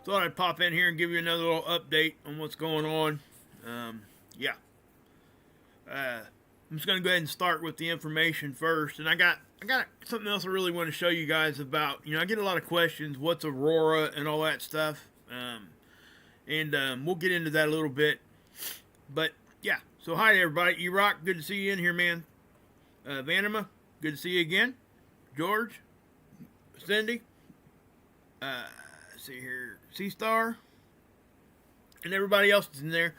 thought I'd pop in here and give you another little update on what's going on. Yeah. I'm just gonna go ahead and start with the information first, and I got something else I really want to show you guys about. I get a lot of questions. What's Aurora and all that stuff, and we'll get into that a little bit. But yeah, so hi to everybody. E-Rock, good to see you in here, man. Vanima, good to see you again. George, Cindy, let's see here, C-Star, and everybody else is in there.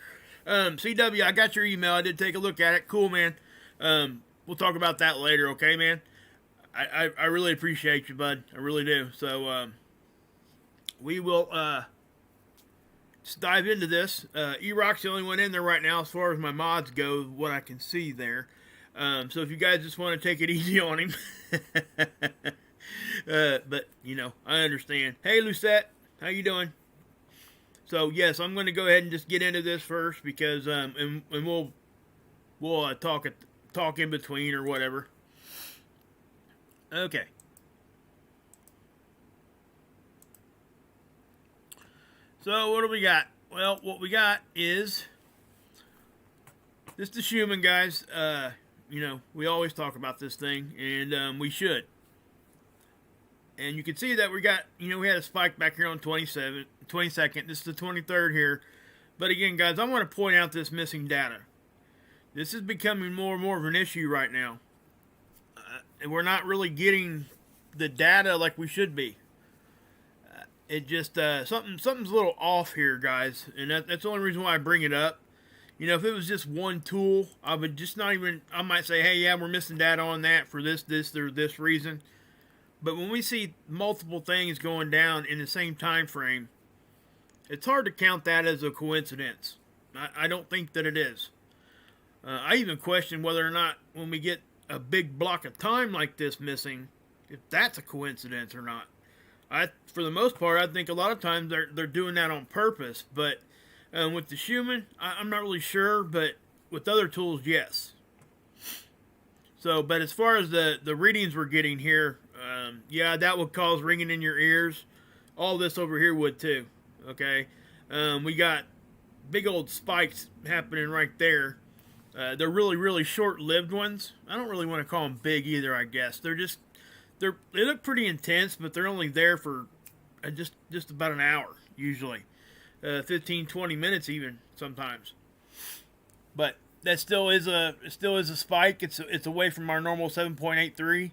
CW, I got your email. I did take a look at it. Cool, man. We'll talk about that later, okay, man? I really appreciate you, bud. I really do. So, we will, just dive into this. E-Rock's the only one in there right now as far as my mods go, what I can see there. So if you guys just want to take it easy on him. But, I understand. Hey, Lucette. How you doing? So, yes, I'm going to go ahead and just get into this first because, and we'll talk in between or whatever. Okay. So, what do we got? Well, what we got is this is Schumann, guys. We always talk about this thing, and we should. And you can see that we got, we had a spike back here on 22nd. This is the 23rd here. But again, guys, I want to point out this missing data. This is becoming more and more of an issue right now. And we're not really getting the data like we should be. It just, something's a little off here, guys. And that's the only reason why I bring it up. If it was just one tool, I would just not even, I might say, hey, yeah, we're missing data on that for this, or this reason. But when we see multiple things going down in the same time frame, it's hard to count that as a coincidence. I don't think that it is. I even question whether or not when we get a big block of time like this missing, if that's a coincidence or not. For the most part, I think a lot of times they're doing that on purpose. But with the Schumann, I'm not really sure. But with other tools, yes. So, but as far as the readings we're getting here, yeah, that would cause ringing in your ears. All this over here would too. Okay, we got big old spikes happening right there. They're really, really short-lived ones. I don't really want to call them big either. I guess they look pretty intense, but they're only there for just about an hour usually, 15, 20 minutes even sometimes. But that still is a spike. It's away from our normal 7.83.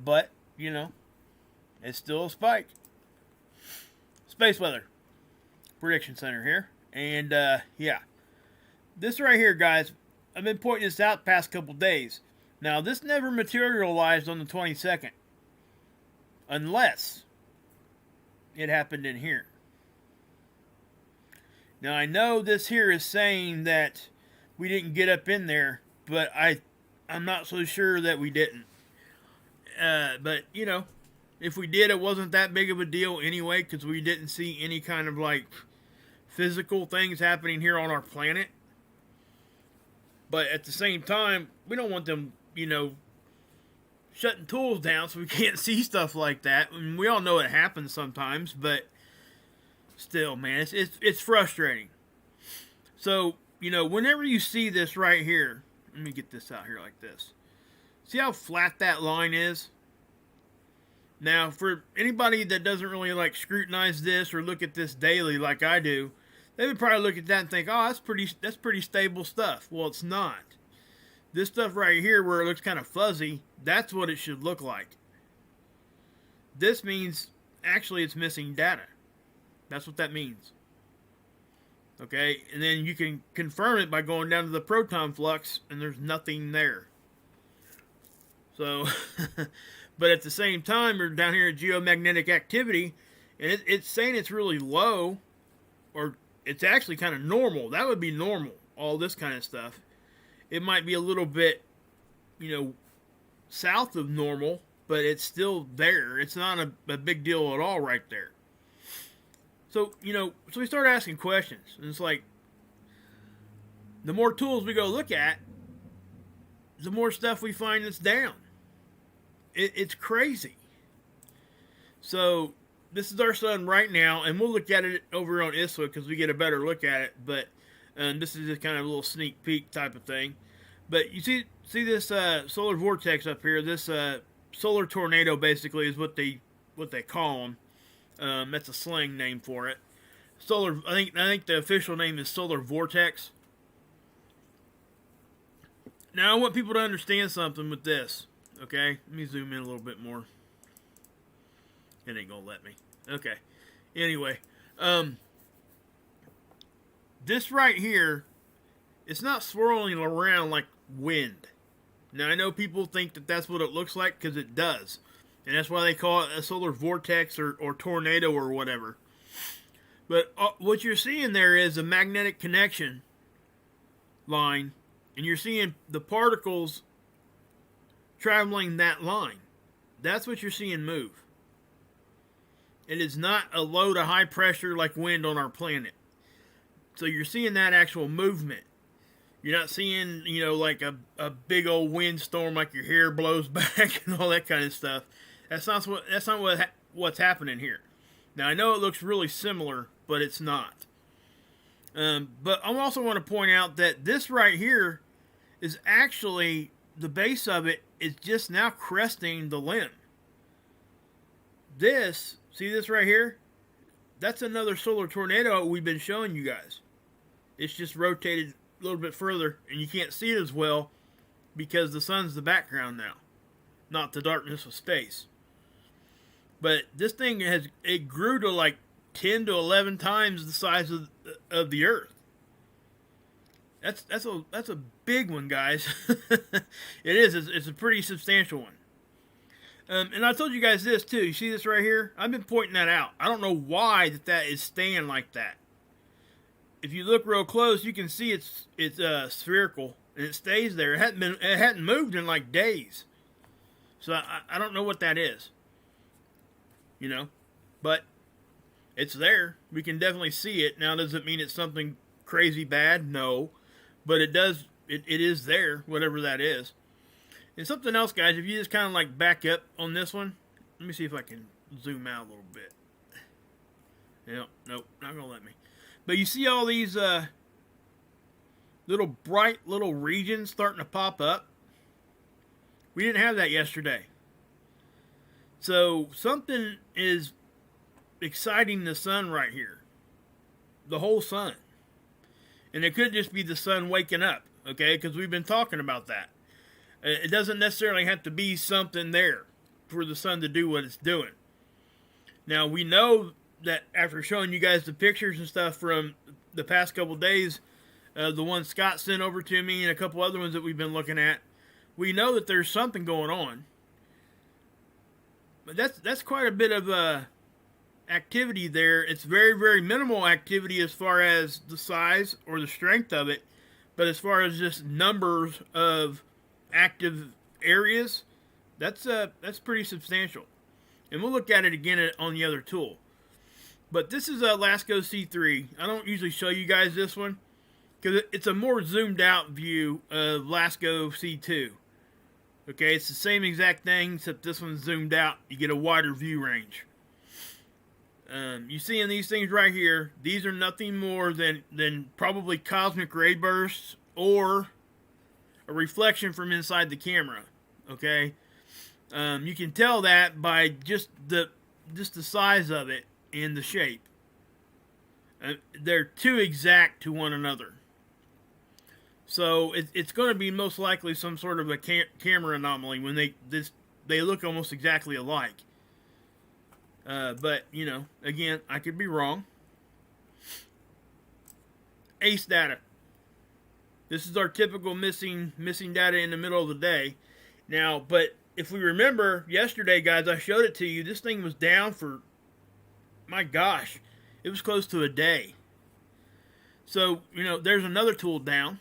But, it's still a spike. Space Weather Prediction Center here. And, yeah. This right here, guys, I've been pointing this out the past couple days. Now, this never materialized on the 22nd. Unless it happened in here. Now, I know this here is saying that we didn't get up in there, but I'm not so sure that we didn't. But, if we did, it wasn't that big of a deal anyway, because we didn't see any kind of, physical things happening here on our planet. But at the same time, we don't want them, shutting tools down so we can't see stuff like that. I mean, we all know it happens sometimes, but still, man, it's frustrating. So, whenever you see this right here, let me get this out here like this. See how flat that line is? Now, for anybody that doesn't really scrutinize this or look at this daily like I do, they would probably look at that and think, oh, that's pretty stable stuff. Well, it's not. This stuff right here where it looks kind of fuzzy, that's what it should look like. This means actually it's missing data. That's what that means. Okay, and then you can confirm it by going down to the proton flux and there's nothing there. So, but at the same time, we're down here at geomagnetic activity, and it's saying it's really low, or it's actually kind of normal. That would be normal, all this kind of stuff. It might be a little bit, south of normal, but it's still there. It's not a big deal at all right there. So, so we start asking questions, and it's like, the more tools we go look at, the more stuff we find that's down. It's crazy. So this is our sun right now, and we'll look at it over on ISWA because we get a better look at it. But this is just kind of a little sneak peek type of thing. But you see this solar vortex up here. This solar tornado basically is what they call them. That's a slang name for it. Solar. I think the official name is solar vortex. Now I want people to understand something with this. Okay, let me zoom in a little bit more. It ain't gonna let me. Okay. Anyway, this right here, it's not swirling around like wind. Now I know people think that that's what it looks like because it does, and that's why they call it a solar vortex or tornado or whatever. But what you're seeing there is a magnetic connection line, and you're seeing the particles traveling that line. That's what you're seeing move. It is not a low to high pressure like wind on our planet. So you're seeing that actual movement. You're not seeing, like a big old windstorm like your hair blows back and all that kind of stuff. That's not what's happening here. Now I know it looks really similar, but it's not. But I also want to point out that this right here is actually, the base of it is just now cresting the limb. This, see this right here? That's another solar tornado we've been showing you guys. It's just rotated a little bit further, and you can't see it as well because the sun's the background now, not the darkness of space. But this thing it grew to like 10 to 11 times the size of the Earth. That's a big one, guys. It is. It's a pretty substantial one. And I told you guys this too. You see this right here? I've been pointing that out. I don't know why that is staying like that. If you look real close, you can see it's spherical and it stays there. It hadn't moved in like days. So I don't know what that is. But it's there. We can definitely see it. Now, does it mean it's something crazy bad? No. But it does. It is there, whatever that is. And something else, guys, if you just kind of like back up on this one. Let me see if I can zoom out a little bit. Nope, not going to let me. But you see all these little bright little regions starting to pop up? We didn't have that yesterday. So something is exciting the sun right here. The whole sun. And it could just be the sun waking up, okay? Because we've been talking about that. It doesn't necessarily have to be something there for the sun to do what it's doing. Now, we know that after showing you guys the pictures and stuff from the past couple days, the one Scott sent over to me and a couple other ones that we've been looking at, we know that there's something going on. But that's quite a bit of activity there. It's very, very minimal activity as far as the size or the strength of it. But as far as just numbers of active areas, that's pretty substantial. And we'll look at it again on the other tool. But this is a LASCO C3. I don't usually show you guys this one because it's a more zoomed out view of LASCO C2. Okay, it's the same exact thing, except this one's zoomed out. You get a wider view range. You see in these things right here, these are nothing more than probably cosmic ray bursts or a reflection from inside the camera. Okay, you can tell that by just the size of it and the shape. They're too exact to one another. So it's going to be most likely some sort of a camera anomaly when they look almost exactly alike. But again, I could be wrong. ACE data. This is our typical missing data in the middle of the day. Now, but if we remember yesterday, guys, I showed it to you. This thing was down for, my gosh, it was close to a day. So there's another tool down.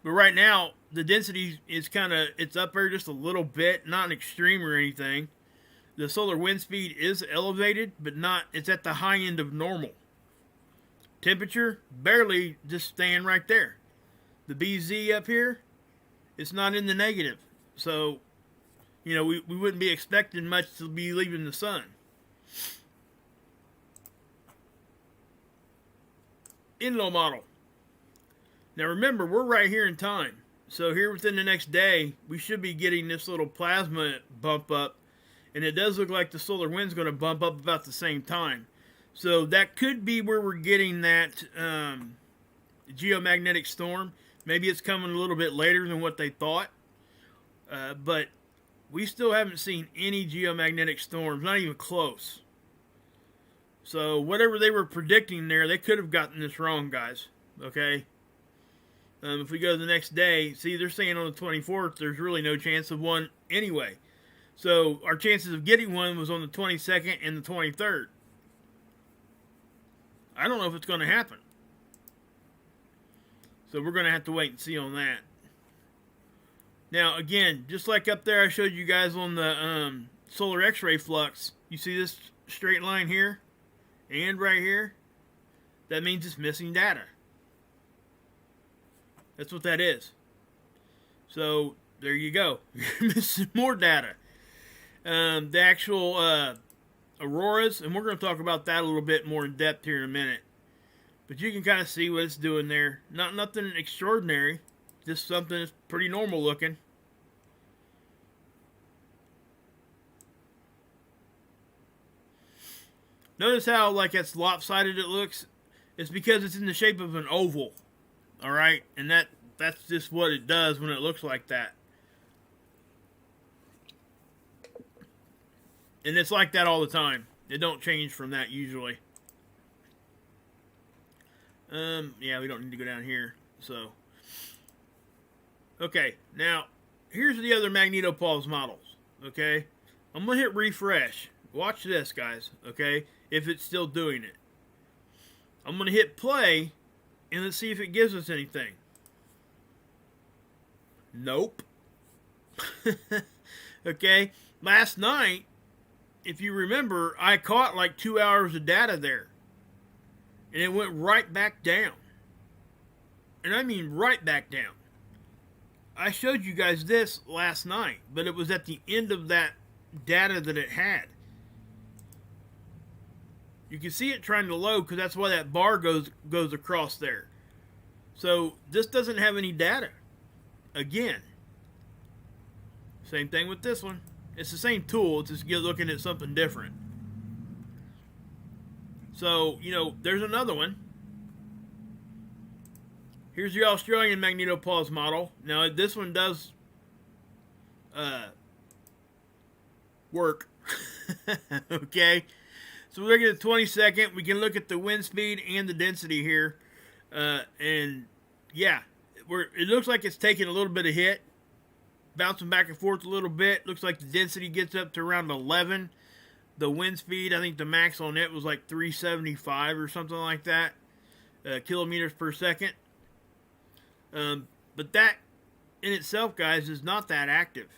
But right now, the density is it's up there just a little bit, not an extreme or anything. The solar wind speed is elevated, but it's at the high end of normal. Temperature, barely just staying right there. The BZ up here, it's not in the negative. So, we wouldn't be expecting much to be leaving the sun. in-law model. Now remember, we're right here in time. So here within the next day, we should be getting this little plasma bump up. And it does look like the solar wind's going to bump up about the same time. So that could be where we're getting that geomagnetic storm. Maybe it's coming a little bit later than what they thought. But we still haven't seen any geomagnetic storms, not even close. So whatever they were predicting there, they could have gotten this wrong, guys. Okay? If we go to the next day, see, they're saying on the 24th, there's really no chance of one anyway. So our chances of getting one was on the 22nd and the 23rd. I don't know if it's going to happen. So we're going to have to wait and see on that. Now, again, just like up there I showed you guys on the solar X-ray flux, you see this straight line here and right here? That means it's missing data. That's what that is. So, there you go. You're missing more data. The actual auroras, and we're going to talk about that a little bit more in depth here in a minute. But you can kind of see what it's doing there. Nothing extraordinary. Just something that's pretty normal looking. Notice how like it's lopsided it looks? It's because it's in the shape of an oval. Alright? And that's just what it does when it looks like that. And it's like that all the time. It don't change from that usually. Yeah, we don't need to go down here. So, okay, now here's the other magnetopause models. Okay, I'm gonna hit refresh. Watch this, guys. Okay, if it's still doing it, I'm gonna hit play, and let's see if it gives us anything. Nope. Okay, last night, if you remember, I caught like 2 hours of data there. And it went right back down. And I mean right back down. I showed you guys this last night, but it was at the end of that data that it had. You can see it trying to load because that's why that bar goes across there. So this doesn't have any data. Again. Same thing with this one. It's the same tool, it's just you're looking at something different. So, you know, there's another one. Here's the Australian magnetopause model. Now, this one does work. Okay. So, we're looking at the 22nd. We can look at the wind speed and the density here. And, yeah, it looks like it's taking a little bit of hit. Bouncing back and forth a little bit. Looks like the density gets up to around 11. The wind speed, I think the max on it was like 375 or something like that. Kilometers per second. But that in itself, guys, is not that active.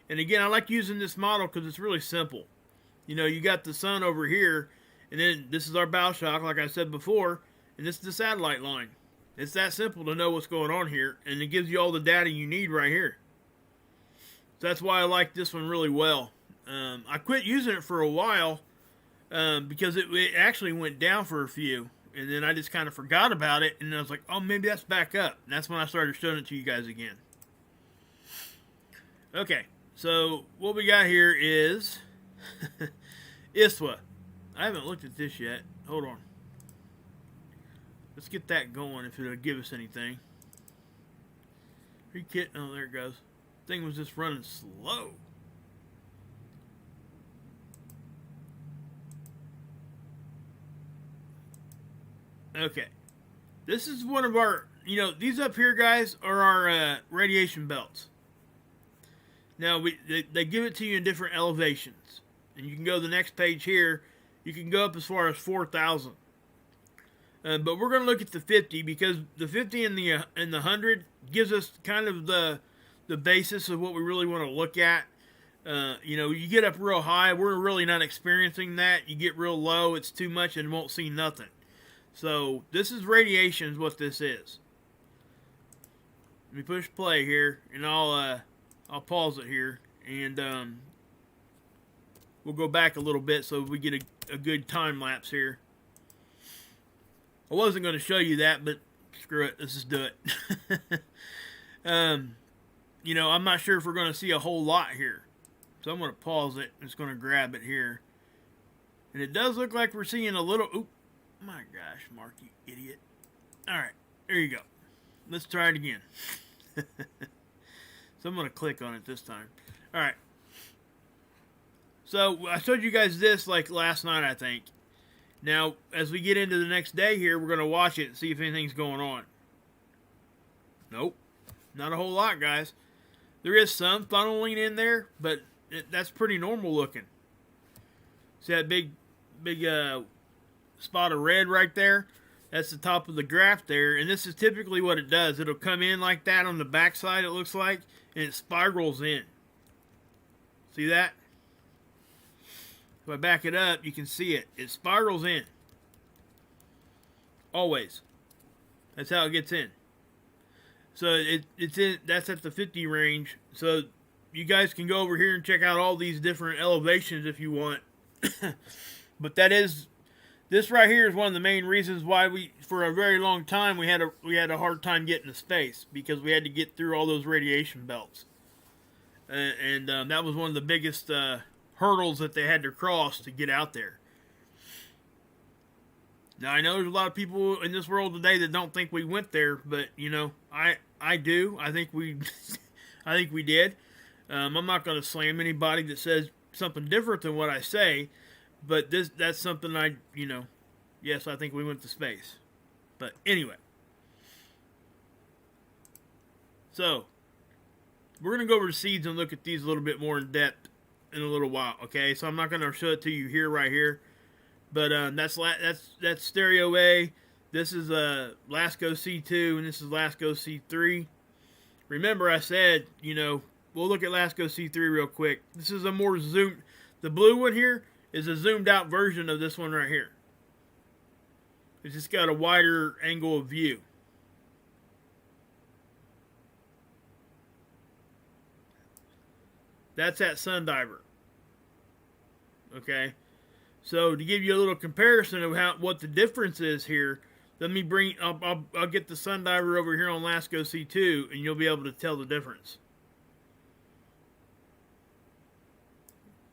And again, I like using this model because it's really simple. You know, you got the sun over here, and then this is our bow shock, like I said before, and this is the satellite line. It's that simple to know what's going on here, and it gives you all the data you need right here. So that's why I like this one really well. I quit using it for a while because it actually went down for a few, and then I just kind of forgot about it, and I was like, oh, maybe that's back up. And that's when I started showing it to you guys again. Okay, so what we got here is ISWA. I haven't looked at this yet. Hold on. Let's get that going if it'll give us anything. Are you kidding? Oh, there it goes. Thing was just running slow. Okay. This is one of our, you know, these up here, guys, are our radiation belts. Now, they give it to you in different elevations. And you can go to the next page here. You can go up as far as 4,000. But we're going to look at the 50 because the 50 and the 100 gives us kind of the basis of what we really want to look at. You know, you get up real high, we're really not experiencing that. You get real low, it's too much and won't see nothing. So this is radiation is what this is. Let me push play here, and I'll pause it here, and we'll go back a little bit so we get a good time lapse here. I wasn't going to show you that, but screw it. Let's just do it. You know, I'm not sure if we're going to see a whole lot here. So I'm going to pause it. I'm just going to grab it here. And it does look like we're seeing a little... Oop. My gosh, Mark, you idiot. Alright, there you go. Let's try it again. So I'm going to click on it this time. Alright. So I showed you guys this like last night, I think. Now, as we get into the next day here, we're going to watch it and see if anything's going on. Nope. Not a whole lot, guys. There is some funneling in there, but that's pretty normal looking. See that big spot of red right there? That's the top of the graph there, and this is typically what it does. It'll come in like that on the backside, it looks like, and it spirals in. See that? If I back it up, you can see it. It spirals in. Always. That's how it gets in. So it's in. That's at the 50 range. So you guys can go over here and check out all these different elevations if you want. But this right here is one of the main reasons why we, for a very long time, we had a hard time getting to space, because we had to get through all those radiation belts, and that was one of the biggest hurdles that they had to cross to get out there. Now, I know there's a lot of people in this world today that don't think we went there, but you know, I do. I think we I think we did. I'm not going to slam anybody that says something different than what I say, but that's something yes, I think we went to space. But anyway, so we're going to go over to seeds and look at these a little bit more in depth in a little while, okay? So I'm not going to show it to you here, right here. But that's stereo A. This is LASCO C2, and this is LASCO C3. Remember I said, we'll look at LASCO C3 real quick. This is a more zoomed... The blue one here is a zoomed out version of this one right here. It's just got a wider angle of view. That's that Sundiver. Okay? So to give you a little comparison of what the difference is here, let me bring... I'll get the Sundiver over here on LASCO C2, and you'll be able to tell the difference.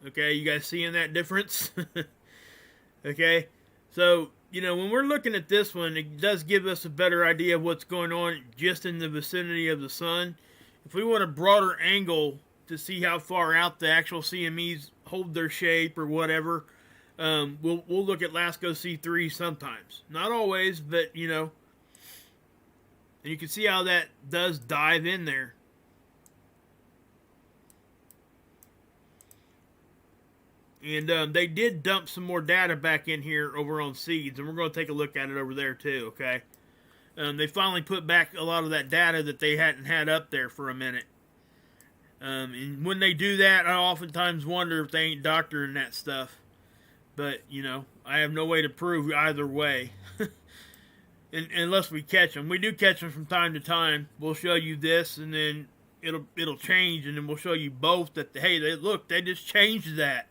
Okay, you guys seeing that difference? Okay, so, when we're looking at this one, it does give us a better idea of what's going on just in the vicinity of the sun. If we want a broader angle to see how far out the actual CMEs hold their shape or whatever, we'll look at LASCO C3 sometimes. Not always, but, and you can see how that does dive in there. And they did dump some more data back in here over on seeds, and we're going to take a look at it over there too, okay? They finally put back a lot of that data that they hadn't had up there for a minute. And when they do that, I oftentimes wonder if they ain't doctoring that stuff. But, I have no way to prove either way. Unless we catch them. We do catch them from time to time. We'll show you this, and then it'll change, and then we'll show you both that, hey, they just changed that.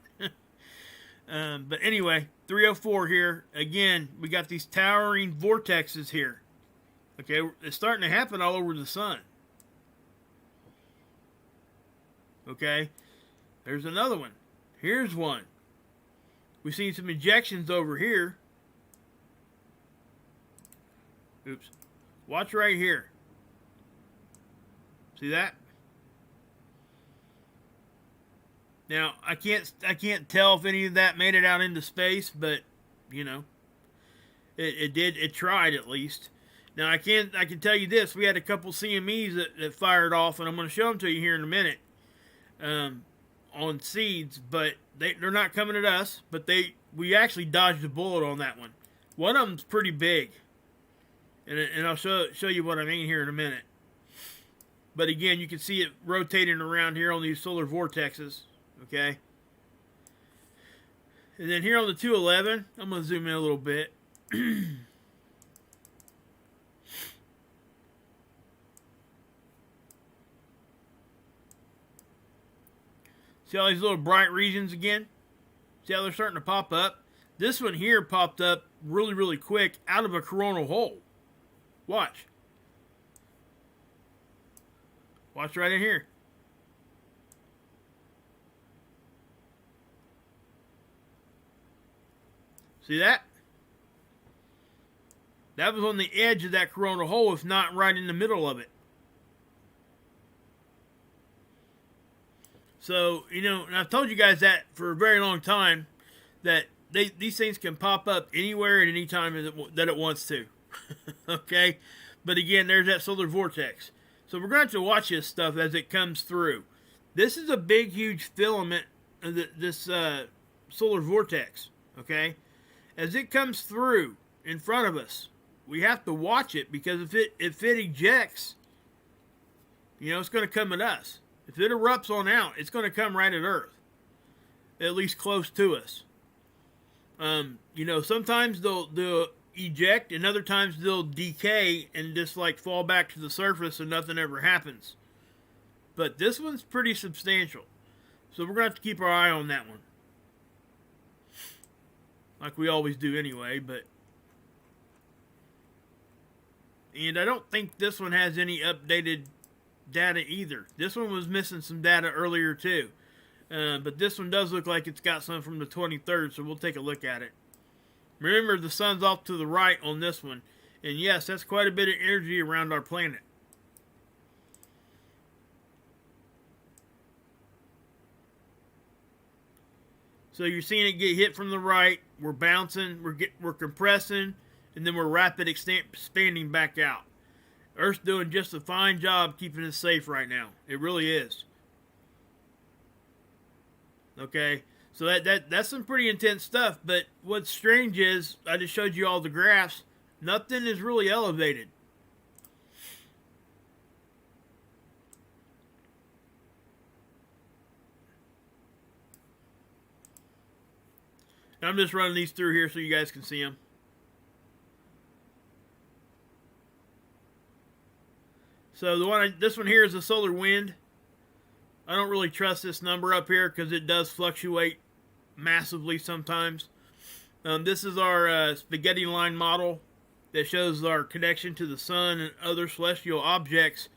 But anyway, 304 here. Again, we got these towering vortexes here. Okay, it's starting to happen all over the sun. Okay, there's another one. Here's one. We've seen some ejections over here. Oops. Watch right here. See that? Now, I can't tell if any of that made it out into space, but it did. It tried at least. Now I can tell you this: we had a couple CMEs that fired off, and I'm going to show them to you here in a minute on seeds, but they're not coming at us. But we actually dodged a bullet on that one. One of them's pretty big, and I'll show you what I mean here in a minute. But again, you can see it rotating around here on these solar vortexes. Okay. And then here on the 211, I'm going to zoom in a little bit. See all these little bright regions again? See how they're starting to pop up? This one here popped up really, really quick out of a coronal hole. Watch. Watch right in here. See that? That was on the edge of that coronal hole, if not right in the middle of it. So, you know, and I've told you guys that for a very long time, that these things can pop up anywhere at any time that it wants to. Okay? But again, there's that solar vortex. So we're going to have to watch this stuff as it comes through. This is a big, huge filament, this solar vortex. Okay? As it comes through in front of us, we have to watch it, because if it ejects, you know, it's going to come at us. If it erupts on out, it's going to come right at Earth, at least close to us. You know, sometimes they'll eject, and other times they'll decay and just like fall back to the surface and nothing ever happens. But this one's pretty substantial, so we're going to have to keep our eye on that one, like we always do anyway. And I don't think this one has any updated data either. This one was missing some data earlier too. But this one does look like it's got some from the 23rd, so we'll take a look at it. Remember, the sun's off to the right on this one. And yes, that's quite a bit of energy around our planet. So you're seeing it get hit from the right. We're bouncing, we're compressing, and then we're rapid expanding back out. Earth's doing just a fine job keeping us safe right now. It really is. Okay, so that's some pretty intense stuff. But what's strange is, I just showed you all the graphs. Nothing is really elevated. And I'm just running these through here so you guys can see them. So this one here is a solar wind. I don't really trust this number up here because it does fluctuate massively sometimes. This is our spaghetti line model that shows our connection to the sun and other celestial objects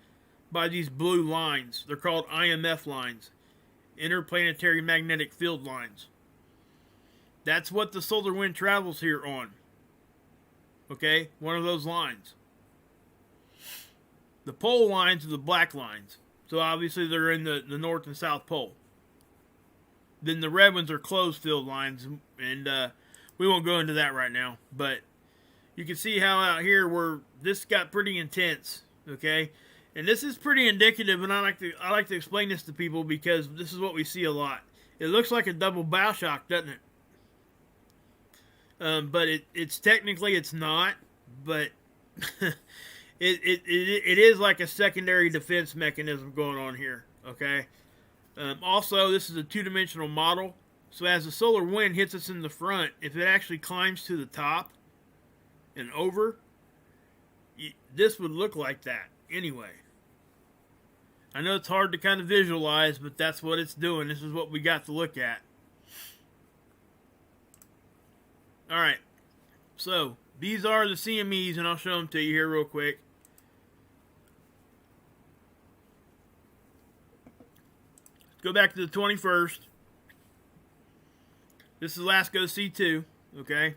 by these blue lines. They're called IMF lines, interplanetary magnetic field lines. That's what the solar wind travels here on. Okay, one of those lines. The pole lines are the black lines. So obviously they're in the North and South Pole. Then the red ones are closed field lines, and we won't go into that right now. But you can see how out here this got pretty intense, okay? And this is pretty indicative, and I like to explain this to people because this is what we see a lot. It looks like a double bow shock, doesn't it? But it's technically it's not, but It is like a secondary defense mechanism going on here, okay? Also, this is a two-dimensional model, so as the solar wind hits us in the front, if it actually climbs to the top and over, this would look like that anyway. I know it's hard to kind of visualize, but that's what it's doing. This is what we got to look at. Alright, so these are the CMEs, and I'll show them to you here real quick. Go back to the 21st. This is LASCO C2, okay?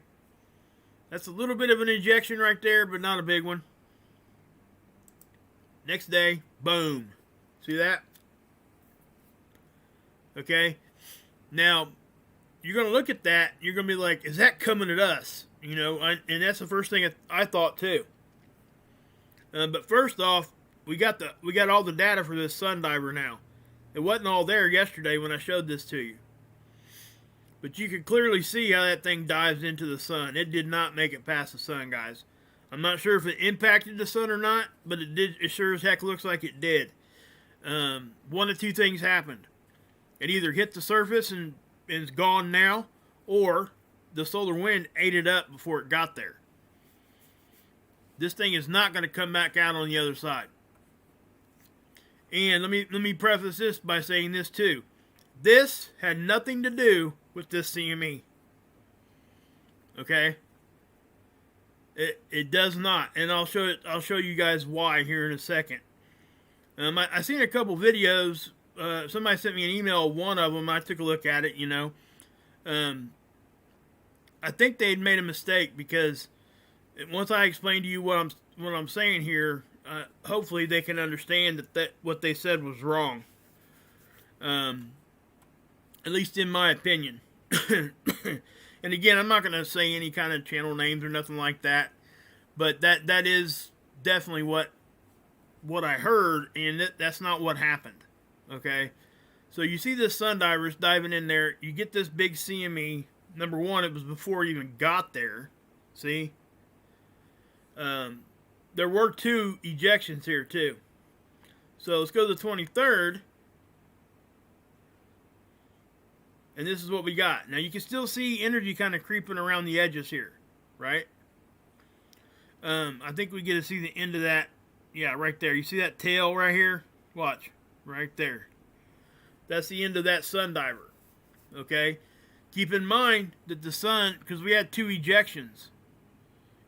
That's a little bit of an injection right there, but not a big one. Next day, boom. See that? Okay? Now, you're going to look at that, you're going to be like, is that coming at us? You know, and that's the first thing I thought too. But first off, we got all the data for this sun diver now. It wasn't all there yesterday when I showed this to you. But you can clearly see how that thing dives into the sun. It did not make it past the sun, guys. I'm not sure if it impacted the sun or not, but it did. It sure as heck looks like it did. One of two things happened. It either hit the surface and is gone now, or the solar wind ate it up before it got there. This thing is not going to come back out on the other side. And let me preface this by saying this too. This had nothing to do with this CME. Okay, it does not, and I'll show you guys why here in a second. I seen a couple videos. Somebody sent me an email. One of them, I took a look at it. I think they'd made a mistake because once I explain to you what I'm saying here, hopefully they can understand that what they said was wrong. At least in my opinion. And again, I'm not going to say any kind of channel names or nothing like that, but that is definitely what I heard, and that's not what happened. Okay, so you see this sun divers diving in there. You get this big CME. Number one, it was before you even got there. See, there were 2 ejections here too. So let's go to the 23rd. And this is what we got. Now you can still see energy kind of creeping around the edges here, right? I think we get to see the end of that. Yeah, right there. You see that tail right here? Watch. Right there. That's the end of that sun diver. Okay? Keep in mind that the sun, because we had 2 ejections,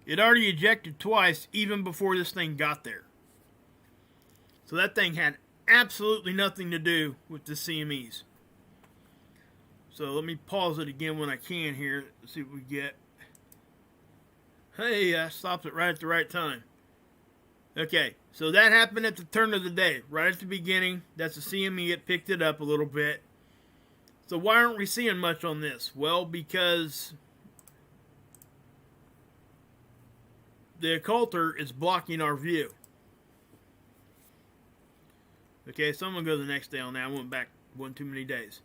it already ejected twice even before this thing got there. So that thing had absolutely nothing to do with the CMEs. So let me pause it again when I can here. Let's see what we get. Hey, I stopped it right at the right time. Okay, so that happened at the turn of the day, right at the beginning. That's a CME. It picked it up a little bit. So why aren't we seeing much on this? Well, because the occulter is blocking our view. Okay, so I'm going to go to the next day on that. I went back one too many days.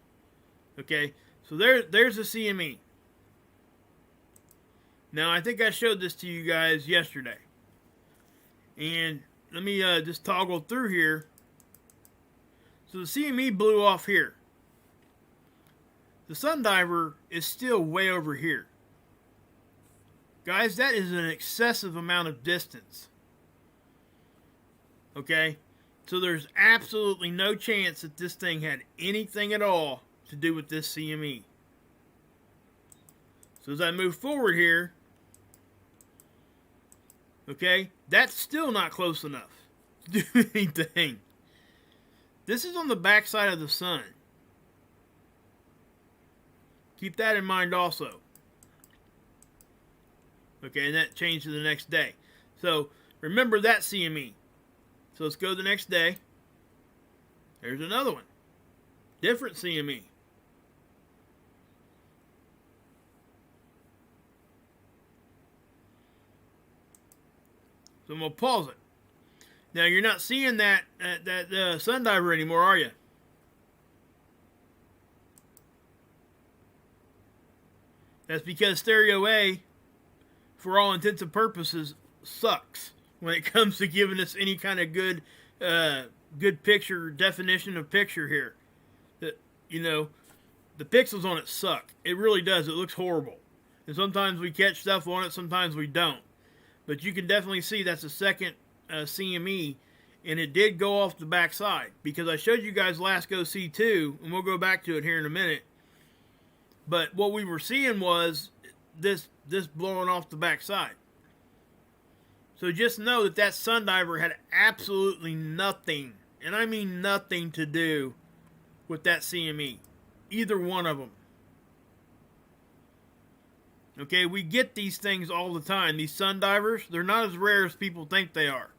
Okay, so there's a CME. Now, I think I showed this to you guys yesterday. And let me just toggle through here. So the CME blew off here. The sun diver is still way over here. Guys, that is an excessive amount of distance. Okay? So there's absolutely no chance that this thing had anything at all to do with this CME. So as I move forward here, okay, that's still not close enough to do anything. This is on the backside of the sun. Keep that in mind also. Okay, and that changed to the next day. So remember that CME. So let's go to the next day. There's another one. Different CME. So I'm going to pause it. Now you're not seeing that sun diver anymore, are you? That's because Stereo A, for all intents and purposes, sucks when it comes to giving us any kind of good picture definition of picture here. The pixels on it suck. It really does. It looks horrible. And sometimes we catch stuff on it, sometimes we don't. But you can definitely see that's a second CME, and it did go off the backside because I showed you guys last go C2, and we'll go back to it here in a minute. But what we were seeing was this blowing off the backside. So just know that sun diver had absolutely nothing, and I mean nothing, to do with that CME. Either one of them. Okay, we get these things all the time. These sun divers, they're not as rare as people think they are.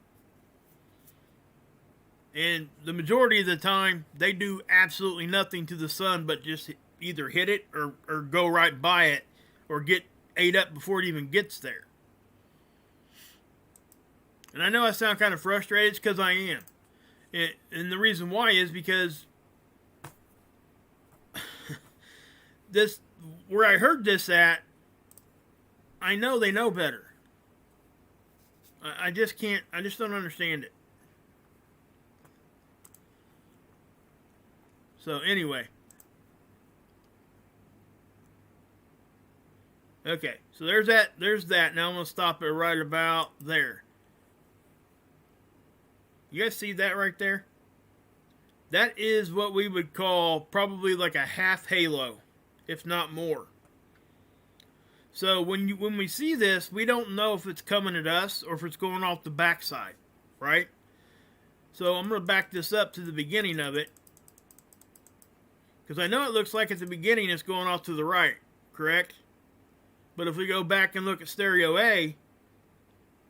And the majority of the time, they do absolutely nothing to the sun but just either hit it or go right by it or get ate up before it even gets there. And I know I sound kind of frustrated. It's because I am. And the reason why is because where I heard this at, I know they know better. I just don't understand it. So anyway. Okay, so there's that. Now I'm going to stop it right about there. You guys see that right there? That is what we would call probably like a half halo, if not more. So when we see this, we don't know if it's coming at us or if it's going off the backside, right? So I'm going to back this up to the beginning of it, because I know it looks like at the beginning it's going off to the right, correct? But if we go back and look at stereo A,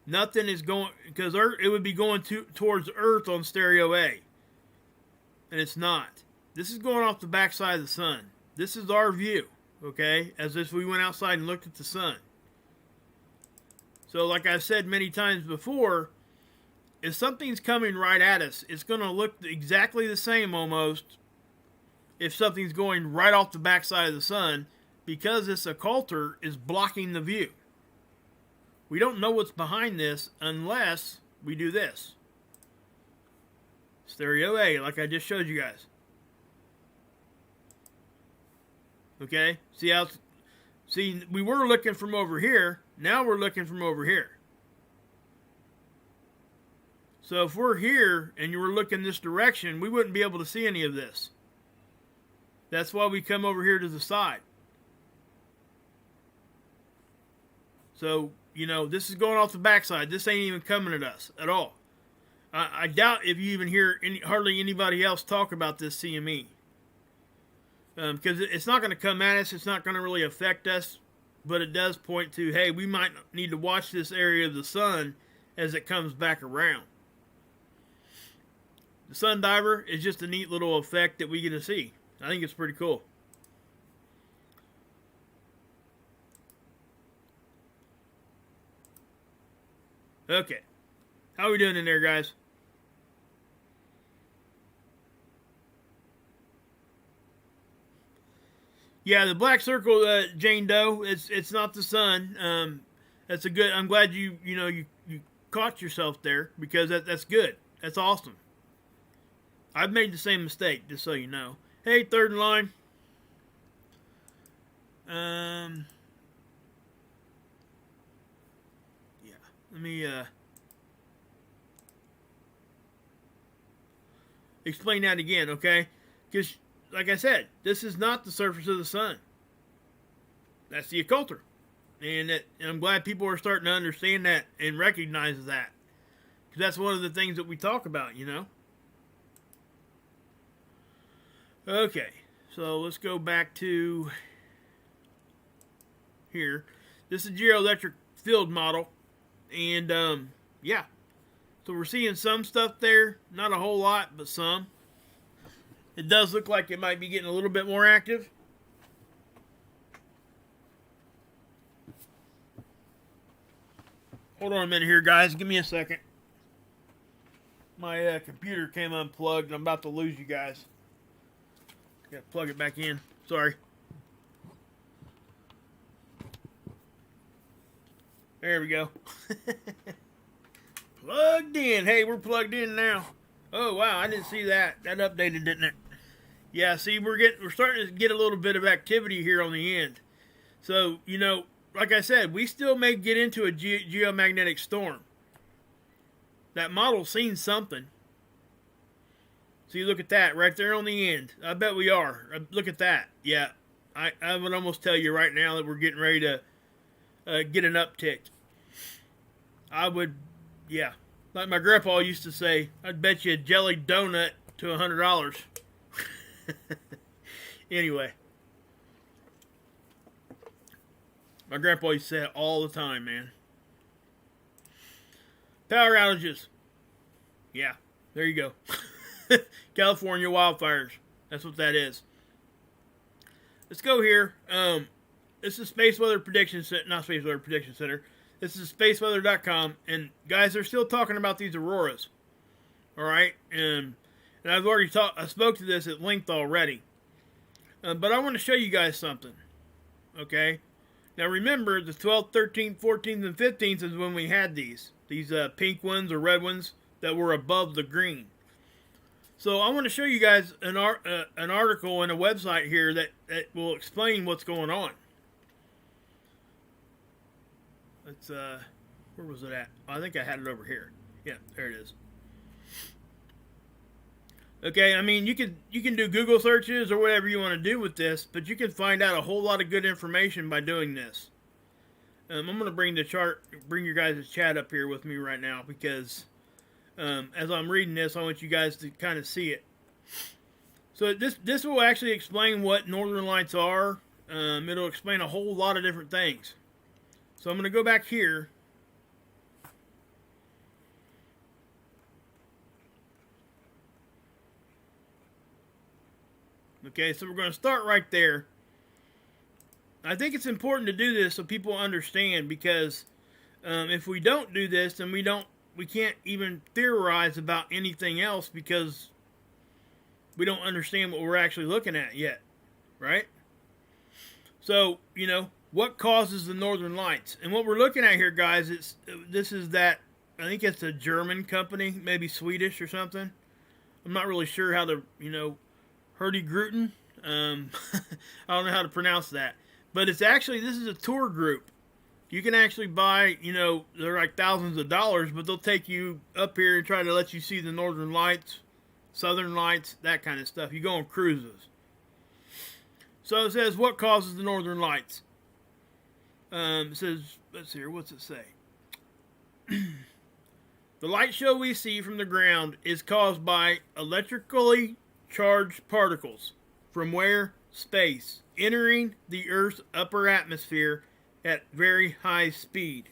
nothing is going, because it would be going towards Earth on stereo A, and it's not. This is going off the backside of the sun. This is our view, okay? As if we went outside and looked at the sun. So like I've said many times before, if something's coming right at us, it's going to look exactly the same almost if something's going right off the backside of the sun, because this occulter is blocking the view. We don't know what's behind this unless we do this. Stereo A, like I just showed you guys. Okay? See, we were looking from over here. Now we're looking from over here. So if we're here and you were looking this direction, we wouldn't be able to see any of this. That's why we come over here to the side. So, you know, this is going off the backside. This ain't even coming at us at all. I doubt if you even hear hardly anybody else talk about this CME. Because it's not going to come at us. It's not going to really affect us. But it does point to, hey, we might need to watch this area of the sun as it comes back around. The sun diver is just a neat little effect that we get to see. I think it's pretty cool. Okay. How are we doing in there, guys? Yeah, the black circle, Jane Doe, it's not the sun. That's a good. I'm glad you caught yourself there, because that's good. That's awesome. I've made the same mistake, just so you know. Hey, third in line. Yeah. Let me explain that again, okay? Because, like I said, this is not the surface of the sun. That's the occulter. And I'm glad people are starting to understand that and recognize that. Because that's one of the things that we talk about, you know? Okay, so let's go back to here. This is a geoelectric field model. And, yeah. So we're seeing some stuff there. Not a whole lot, but some. It does look like it might be getting a little bit more active. Hold on a minute here, guys. Give me a second. My computer came unplugged, and I'm about to lose you guys. Got to plug it back in. Sorry. There we go. Plugged in. Hey, we're plugged in now. Oh, wow. I didn't see that. That updated, didn't it? Yeah, see, we're starting to get a little bit of activity here on the end. So, you know, like I said, we still may get into a geomagnetic storm. That model's seen something. See, look at that right there on the end. I bet we are. Look at that. Yeah, I would almost tell you right now that we're getting ready to get an uptick. I would, yeah. Like my grandpa used to say, I'd bet you a jelly donut to $100. Anyway. My grandpa used to say it all the time, man. Power outages. Yeah, there you go. California wildfires. That's what that is. Let's go here. This is Space Weather Prediction Center. Not Space Weather Prediction Center. This is spaceweather.com. And guys, they're still talking about these auroras. Alright? And I've already I spoke to this at length already. But I want to show you guys something. Okay? Now remember, the 12th, 13th, 14th, and 15th is when we had these. These pink ones or red ones that were above the green. So I want to show you guys an article and a website here that will explain what's going on. Let's, where was it at? I think I had it over here. Yeah, there it is. Okay, I mean, you can do Google searches or whatever you want to do with this, but you can find out a whole lot of good information by doing this. I'm going to bring the chart, bring your guys' chat up here with me right now because as I'm reading this, I want you guys to kind of see it. So this will actually explain what northern lights are. It'll explain a whole lot of different things. So I'm going to go back here. Okay, so we're going to start right there. I think it's important to do this so people understand, because if we don't do this, then we can't even theorize about anything else because we don't understand what we're actually looking at yet, right? So, you know, what causes the northern lights? And what we're looking at here, guys, this is that, I think it's a German company, maybe Swedish or something. I'm not really sure how to, you know, Hurtigruten. I don't know how to pronounce that. But it's actually, this is a tour group. You can actually buy, you know, they're like thousands of dollars, but they'll take you up here and try to let you see the northern lights, southern lights, that kind of stuff. You go on cruises. So it says, what causes the northern lights? It says, let's see here, what's it say? The light show we see from the ground is caused by electrically charged particles. From where? Space. Entering the Earth's upper atmosphere at very high speed.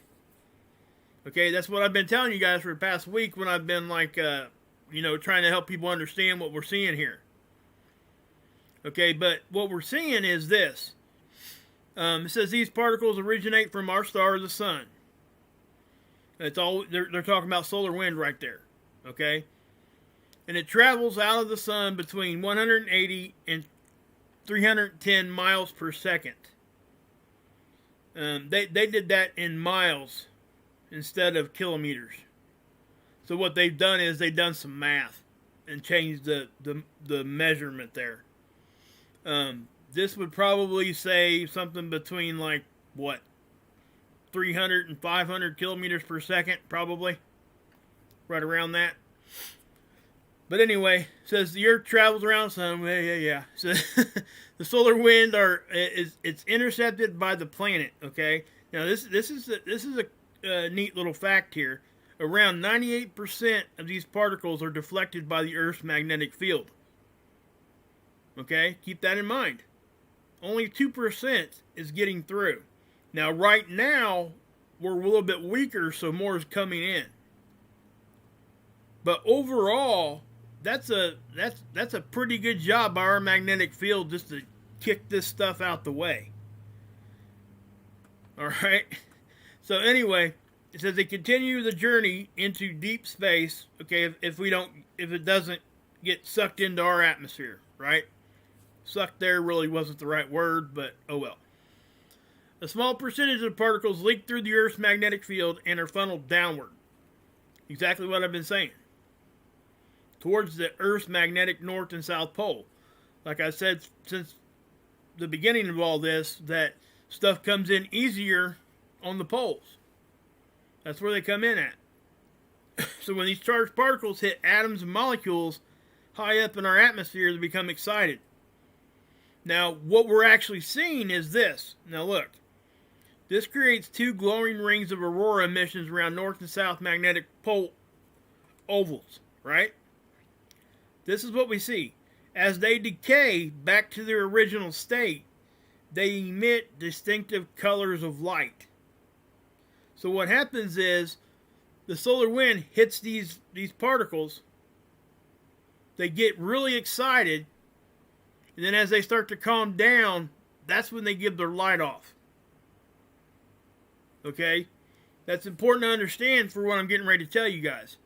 Okay, that's what I've been telling you guys for the past week when I've been like, you know, trying to help people understand what we're seeing here. Okay, but what we're seeing is this. It says these particles originate from our star, the sun. It's all they're talking about solar wind right there. Okay, and it travels out of the sun between 180 and 310 miles per second. They did that in miles instead of kilometers. So what they've done is they've done some math and changed the measurement there. This would probably say something between like what, 300 and 500 kilometers per second, probably right around that. But anyway, it says the Earth travels around the sun. Yeah. So the solar wind it's intercepted by the planet. Okay. Now this is a neat little fact here. Around 98% of these particles are deflected by the Earth's magnetic field. Okay, keep that in mind. Only 2% is getting through. Now, right now we're a little bit weaker, so more is coming in. But overall, that's a pretty good job by our magnetic field just to kick this stuff out the way. All right. So anyway, it says they continue the journey into deep space. Okay, if it doesn't get sucked into our atmosphere, right? Sucked there really wasn't the right word, but oh well. A small percentage of particles leak through the Earth's magnetic field and are funneled downward. Exactly what I've been saying. Towards the Earth's magnetic north and south pole. Like I said since the beginning of all this, that stuff comes in easier on the poles. That's where they come in at. So when these charged particles hit atoms and molecules high up in our atmosphere, they become excited. Now, what we're actually seeing is this. Now look. This creates two glowing rings of aurora emissions around north and south magnetic pole ovals, right? This is what we see. As they decay back to their original state, they emit distinctive colors of light. So what happens is the solar wind hits these particles. They get really excited. And then as they start to calm down, that's when they give their light off. Okay? That's important to understand for what I'm getting ready to tell you guys.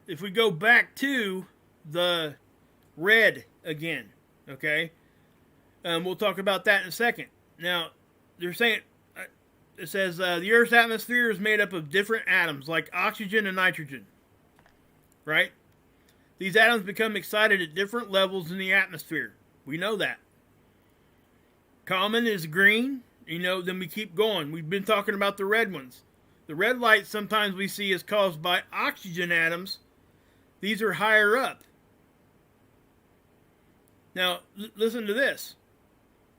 If we go back to the red again, okay? We'll talk about that in a second. Now, they're saying, it says the Earth's atmosphere is made up of different atoms, like oxygen and nitrogen, right? These atoms become excited at different levels in the atmosphere. We know that. Common is green. You know, then we keep going. We've been talking about the red ones. The red light sometimes we see is caused by oxygen atoms. These are higher up. Now, listen to this.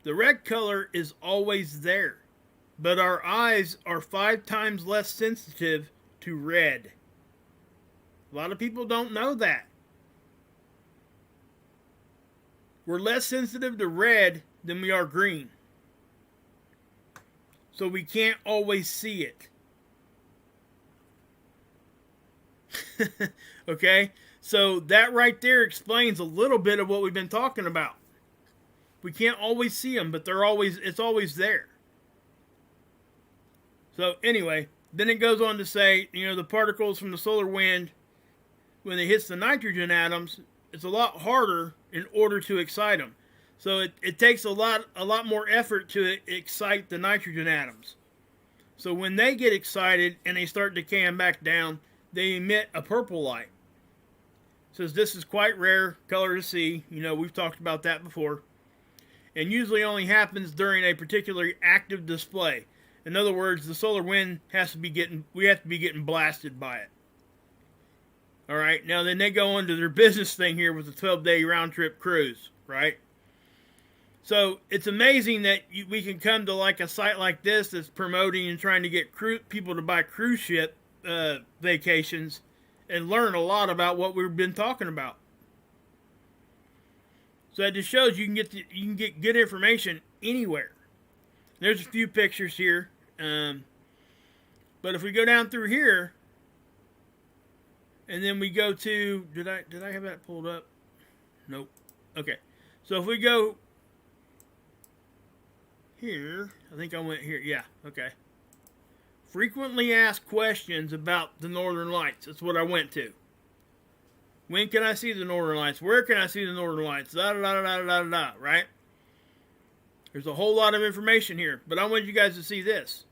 The red color is always there, but our eyes are 5 times less sensitive to red. A lot of people don't know that. We're less sensitive to red than we are green. So we can't always see it. Okay? So that right there explains a little bit of what we've been talking about. We can't always see them, but it's always there. So anyway, then it goes on to say, the particles from the solar wind, when it hits the nitrogen atoms, it's a lot harder in order to excite them. So it takes a lot more effort to excite the nitrogen atoms. So when they get excited and they start decaying back down, they emit a purple light. It says this is quite rare color to see. We've talked about that before. And usually only happens during a particularly active display. In other words, the solar wind we have to be getting blasted by it. All right, now then they go on to their business thing here with the 12-day round-trip cruise, right? So it's amazing that we can come to like a site like this that's promoting and trying to get people to buy cruise ship vacations and learn a lot about what we've been talking about. So that just shows you can get good information anywhere. There's a few pictures here, but if we go down through here, and then we go to did I have that pulled up? Nope. Okay, so if we go here, I think I went here. Yeah. Okay. Frequently asked questions about the Northern Lights. That's what I went to. When can I see the Northern Lights? Where can I see the Northern Lights? Da da da da da da. Right? There's a whole lot of information here, but I want you guys to see this.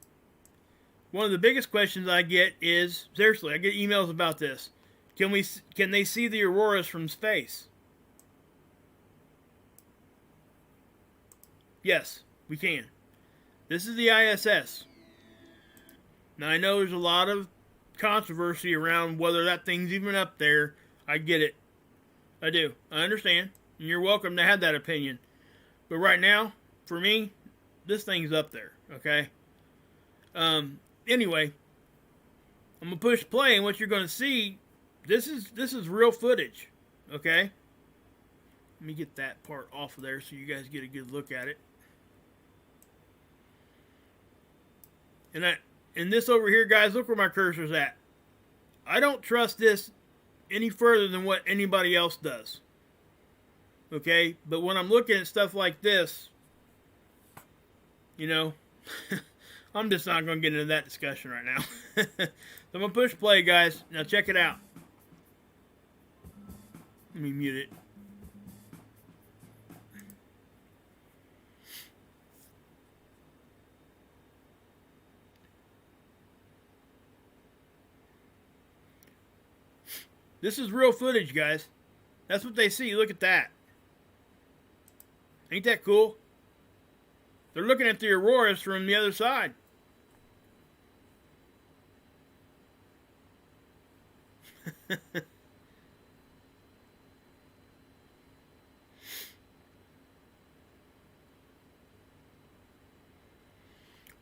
One of the biggest questions I get is, seriously, I get emails about this. Can they see the auroras from space? Yes, we can. This is the ISS. Now, I know there's a lot of controversy around whether that thing's even up there. I get it. I do. I understand. And you're welcome to have that opinion. But right now, for me, this thing's up there. Okay? Anyway, I'm going to push play, and what you're going to see, this is real footage. Okay? Let me get that part off of there so you guys get a good look at it. And this over here, guys, look where my cursor's at. I don't trust this any further than what anybody else does. Okay? But when I'm looking at stuff like this, I'm just not going to get into that discussion right now. So I'm going to push play, guys. Now check it out. Let me mute it. This is real footage, guys. That's what they see. Look at that. Ain't that cool? They're looking at the auroras from the other side.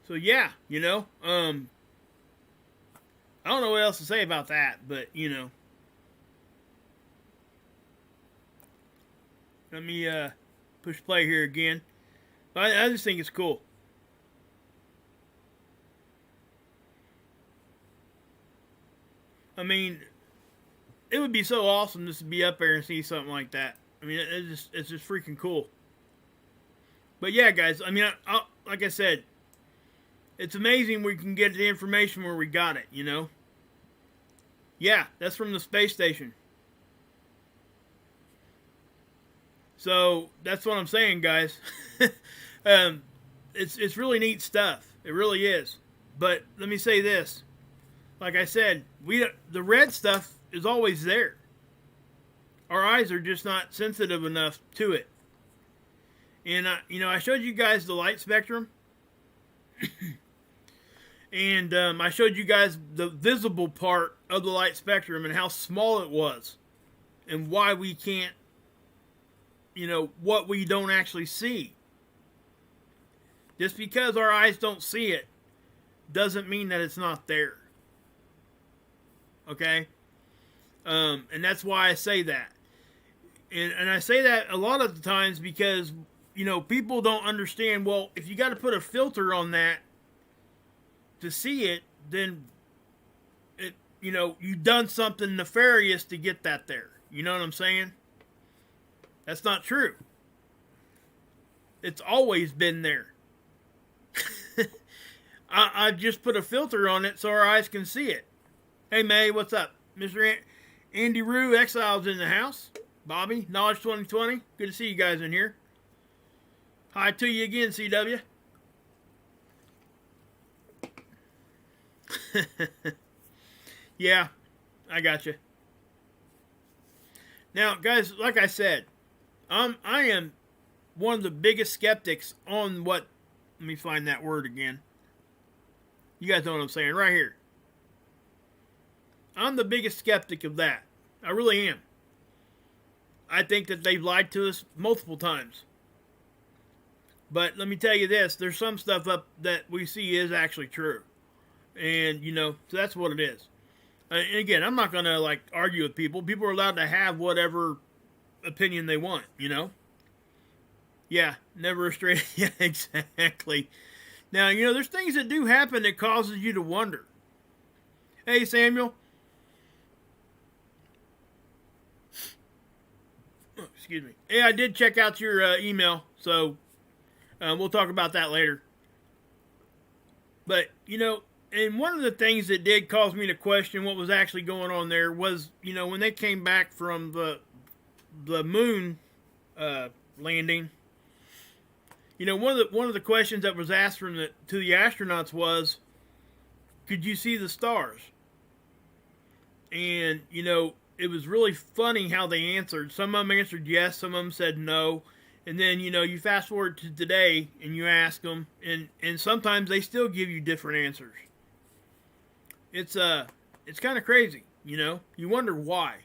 So yeah, I don't know what else to say about that, but let me push play here again. I just think it's cool. I mean, it would be so awesome just to be up there and see something like that. I mean, it's just freaking cool. But yeah, guys, I mean, like I said, it's amazing we can get the information where we got it, Yeah, that's from the space station. So that's what I'm saying, guys. It's really neat stuff. It really is. But let me say this. Like I said, the red stuff is always there. Our eyes are just not sensitive enough to it. And I showed you guys the light spectrum, and I showed you guys the visible part of the light spectrum and how small it was, and why we can't. What we don't actually see. Just because our eyes don't see it doesn't mean that it's not there. Okay? And that's why I say that. And I say that a lot of the times because, people don't understand, well, if you got to put a filter on that to see it, then, you've done something nefarious to get that there. You know what I'm saying? That's not true. It's always been there. I just put a filter on it so our eyes can see it. Hey, May, what's up? Mr. Andy Rue, Exile's in the house. Bobby, Knowledge 2020. Good to see you guys in here. Hi to you again, CW. Yeah, I got you. Now, guys, like I said, I am one of the biggest skeptics on what... Let me find that word again. You guys know what I'm saying right here. I'm the biggest skeptic of that. I really am. I think that they've lied to us multiple times. But let me tell you this. There's some stuff up that we see is actually true. And, so that's what it is. And again, I'm not going to, argue with people. People are allowed to have whatever opinion they want, Yeah, never a straight... Yeah, exactly. Now, there's things that do happen that causes you to wonder. Hey, Samuel. Oh, excuse me. Hey, I did check out your email, so we'll talk about that later. But, and one of the things that did cause me to question what was actually going on there was, when they came back from the moon landing... one of the questions that was asked to the astronauts was, could you see the stars? And, it was really funny how they answered. Some of them answered yes, some of them said no. And then, you fast forward to today and you ask them, and sometimes they still give you different answers. It's kind of crazy, You wonder why.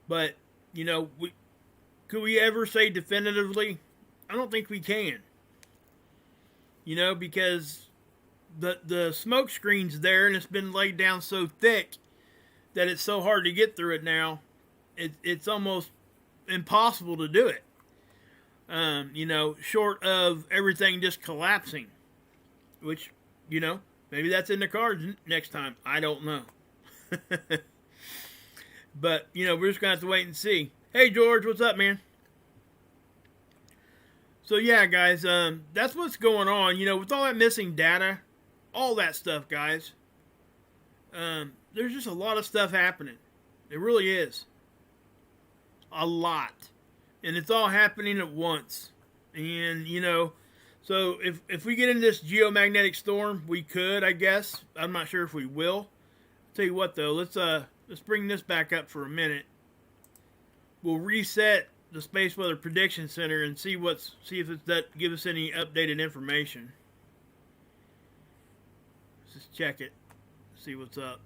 But, could we ever say definitively? I don't think we can. Because the smoke screen's there and it's been laid down so thick that it's so hard to get through it now. It's almost impossible to do it. Short of everything just collapsing. Which, maybe that's in the cards next time. I don't know. But, we're just going to have to wait and see. Hey, George, what's up, man? So yeah, guys, that's what's going on. With all that missing data, all that stuff, guys. There's just a lot of stuff happening. It really is. A lot. And it's all happening at once. And, so if we get into this geomagnetic storm, we could, I guess. I'm not sure if we will. I'll tell you what, though, let's bring this back up for a minute. We'll reset the Space Weather Prediction Center and see if it's that give us any updated information. Let's just check it, see what's up.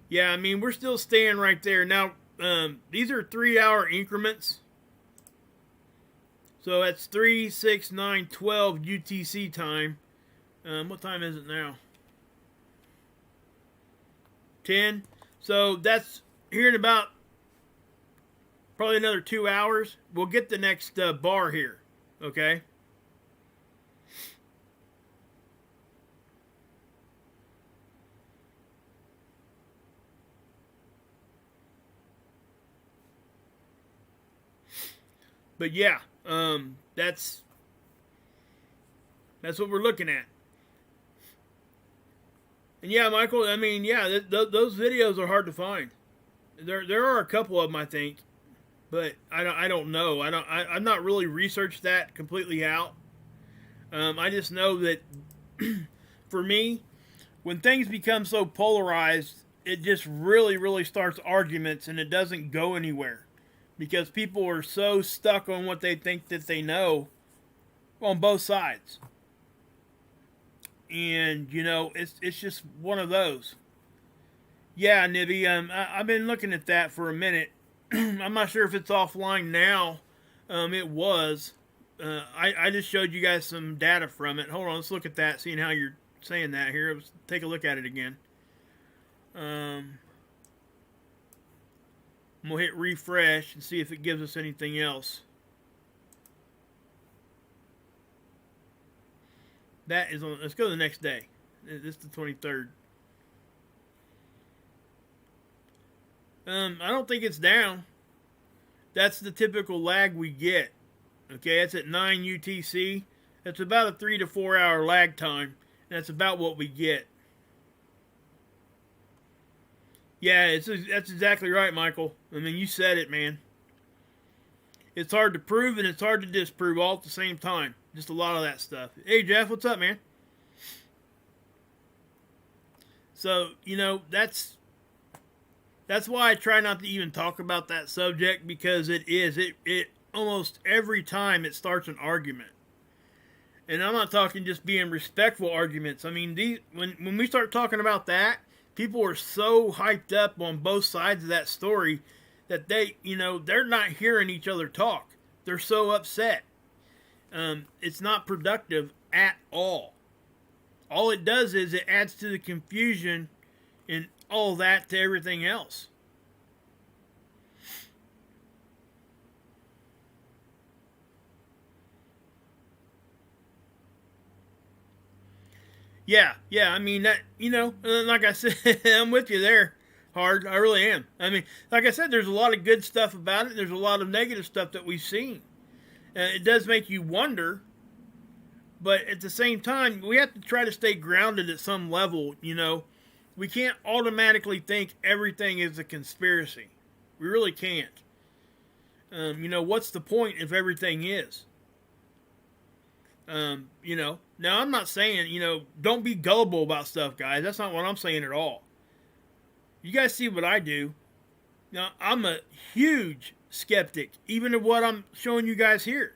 Yeah, I mean, we're still staying right there. Now, these are 3-hour increments. So that's 3, 6, 9, 12 UTC time. What time is it now? 10. So that's here in about probably another 2 hours. We'll get the next bar here. Okay? But yeah, that's what we're looking at. And yeah, Michael, I mean, yeah, those videos are hard to find. There are a couple of them, I think, but I don't know. I've not really researched that completely out. I just know that for me, when things become so polarized, it just really starts arguments, and it doesn't go anywhere. Because people are so stuck on what they think that they know on both sides. And, it's just one of those. Yeah, Nibby, I've been looking at that for a minute. I'm not sure if it's offline now. It was. I just showed you guys some data from it. Hold on, let's look at that, seeing how you're saying that here. Let's take a look at it again. We'll hit refresh and see if it gives us anything else. That is on. Let's go to the next day. This is the 23rd. I don't think it's down. That's the typical lag we get. Okay, that's at 9 UTC. That's about a 3 to 4 hour lag time. That's about what we get. Yeah, that's exactly right, Michael. I mean, you said it, man. It's hard to prove and it's hard to disprove all at the same time. Just a lot of that stuff. Hey, Jeff, what's up, man? So, that's why I try not to even talk about that subject, because it almost every time it starts an argument. And I'm not talking just being respectful arguments. I mean, when we start talking about that, people are so hyped up on both sides of that story that they're not hearing each other talk. They're so upset. It's not productive at all. All it does is it adds to the confusion and all that to everything else. Yeah, I mean, that, like I said, I'm with you there, Hard. I really am. I mean, like I said, there's a lot of good stuff about it. There's a lot of negative stuff that we've seen. It does make you wonder, but at the same time, we have to try to stay grounded at some level, We can't automatically think everything is a conspiracy. We really can't. What's the point if everything is? Now I'm not saying, don't be gullible about stuff, guys. That's not what I'm saying at all. You guys see what I do. Now, I'm a huge skeptic, even of what I'm showing you guys here.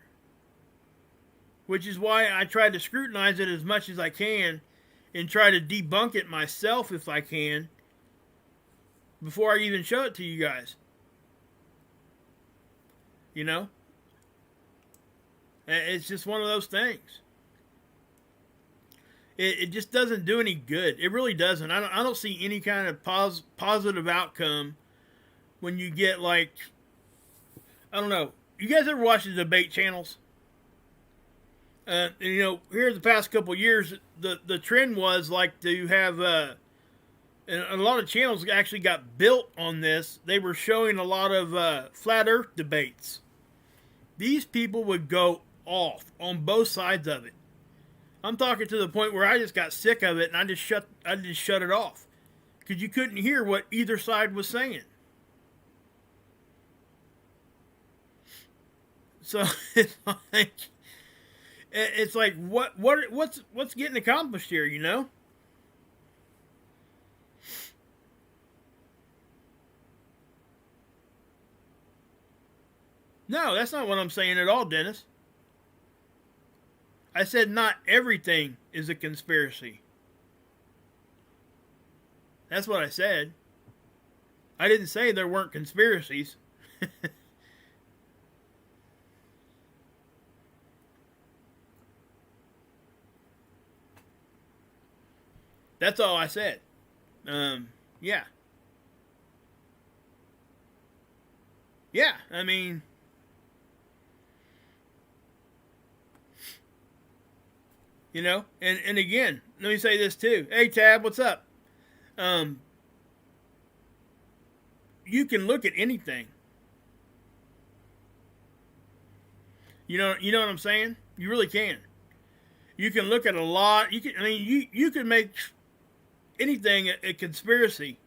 Which is why I try to scrutinize it as much as I can and try to debunk it myself if I can before I even show it to you guys. It's just one of those things. It just doesn't do any good. It really doesn't. I don't see any kind of positive outcome when you get, like, I don't know. You guys ever watch the debate channels? Here the past couple of years, the trend was like to have, and a lot of channels actually got built on this. They were showing a lot of flat Earth debates. These people would go off on both sides of it. I'm talking to the point where I just got sick of it and I just shut it off because you couldn't hear what either side was saying. So it's like what's getting accomplished here, No, that's not what I'm saying at all, Dennis. I said not everything is a conspiracy. That's what I said. I didn't say there weren't conspiracies. That's all I said. Yeah. Yeah, I mean, and again, let me say this too. Hey, Tab, what's up? You can look at anything. You know what I'm saying? You really can. You can look at a lot. You can make anything a conspiracy.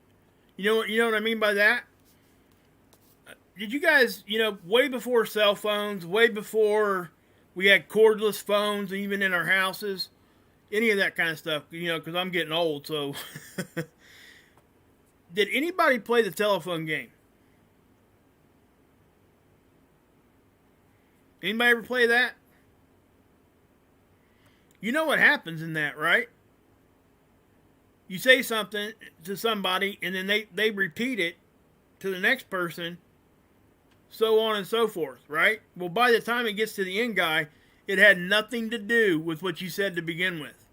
You know what I mean by that? Did you guys, way before cell phones, way before we had cordless phones, even in our houses, any of that kind of stuff, because I'm getting old, so. Did anybody play the telephone game? Anybody ever play that? You know what happens in that, right? You say something to somebody, and then they repeat it to the next person, so on and so forth, right? Well, by the time it gets to the end guy, it had nothing to do with what you said to begin with.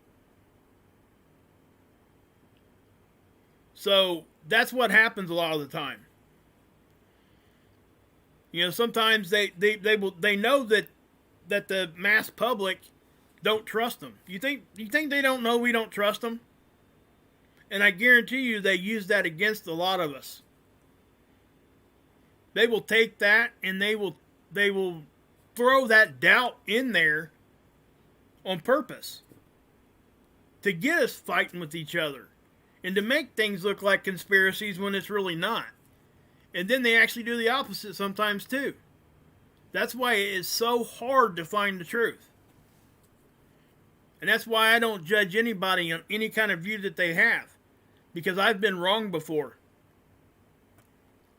So that's what happens a lot of the time. You know, sometimes they know that the mass public don't trust them. You think they don't know we don't trust them? And I guarantee you they use that against a lot of us. They will take that and they will throw that doubt in there on purpose to get us fighting with each other and to make things look like conspiracies when it's really not. And then they actually do the opposite sometimes too. That's why it is so hard to find the truth. And that's why I don't judge anybody on any kind of view that they have. Because I've been wrong before.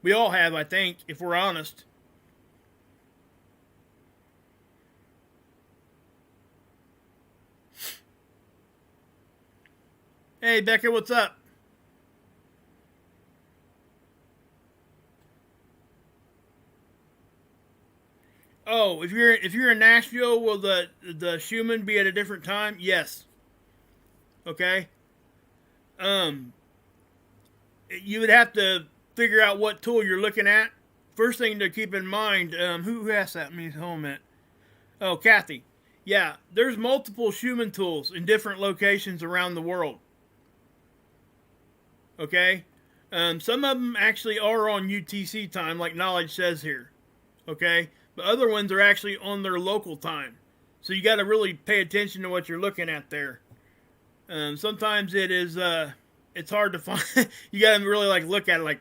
We all have, I think, if we're honest. Hey, Becca, what's up? Oh, if you're in Nashville, will the Schumann be at a different time? Yes. Okay. You would have to figure out what tool you're looking at. First thing to keep in mind, who asked that me home at? Oh, Kathy. Yeah, there's multiple Schumann tools in different locations around the world. Okay? Some of them actually are on UTC time, like Knowledge says here. Okay? But other ones are actually on their local time. So you got to really pay attention to what you're looking at there. Sometimes it is, it's hard to find. You got to really like look at it like,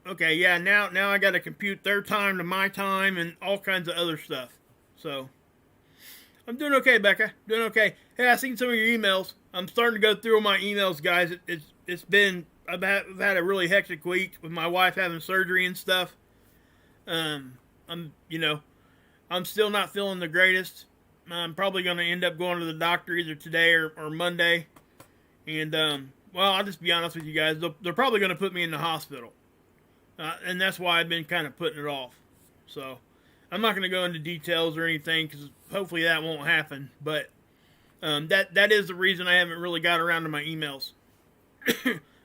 okay, yeah, now I got to compute their time to my time and all kinds of other stuff. So, I'm doing okay, Becca. Doing okay. Hey, I've seen some of your emails. I'm starting to go through my emails, guys. It's been, I've had a really hectic week with my wife having surgery and stuff. I'm still not feeling the greatest. I'm probably going to end up going to the doctor either today or Monday. And, well, I'll just be honest with you guys. They're probably going to put me in the hospital. And that's why I've been kind of putting it off. So, I'm not going to go into details or anything because hopefully that won't happen. But that is the reason I haven't really got around to my emails.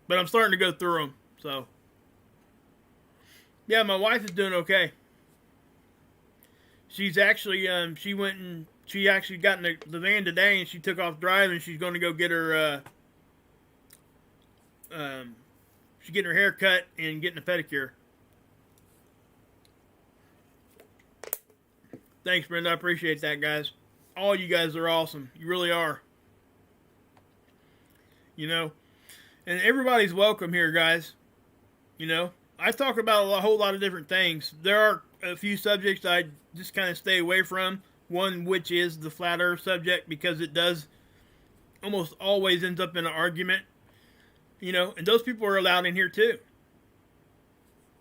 But I'm starting to go through them. So, yeah, my wife is doing okay. She's actually, she actually got in the van today and she took off driving. She's going to go get her, she's getting her hair cut and getting a pedicure. Thanks, Brenda. I appreciate that, guys. All you guys are awesome. You really are. You know, and everybody's welcome here, guys. You know, I talk about a whole lot of different things. There are a few subjects I just kind of stay away from. One, which is the flat earth subject, because it does almost always ends up in an argument. You know, and those people are allowed in here too.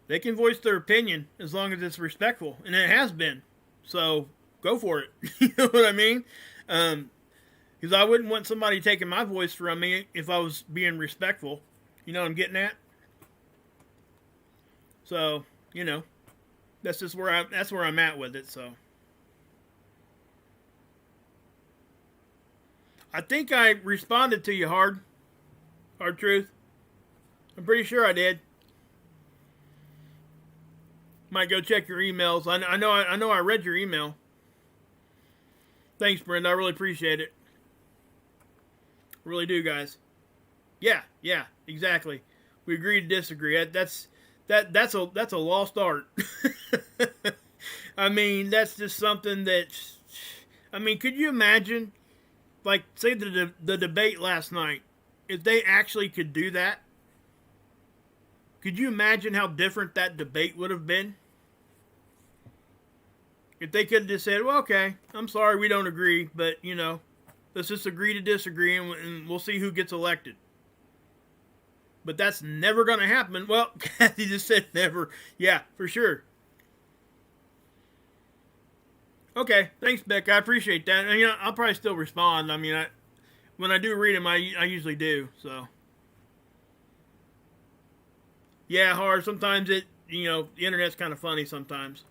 They can voice their opinion as long as it's respectful, and it has been. So go for it. You know what I mean? Because I wouldn't want somebody taking my voice from me if I was being respectful. You know what I'm getting at? So, you know, that's just where I'm at with it. So I think I responded to you, Hard Truth. I'm pretty sure I did. Might go check your emails. I know I read your email. Thanks, Brenda. I really appreciate it. Really do, guys. Yeah, exactly. We agree to disagree. That's a lost art. I mean, that's just something that. I mean, could you imagine, like, say the debate last night, if they actually could do that? Could you imagine how different that debate would have been? If they could have just said, well, okay, I'm sorry, we don't agree, but, you know, let's just agree to disagree and we'll see who gets elected. But that's never going to happen. Well, Kathy just said never. Yeah, for sure. Okay, thanks, Beck. I appreciate that. And, you know, I'll probably still respond. I mean, when I do read them, I usually do, so. Yeah, Hard. Sometimes the internet's kind of funny sometimes.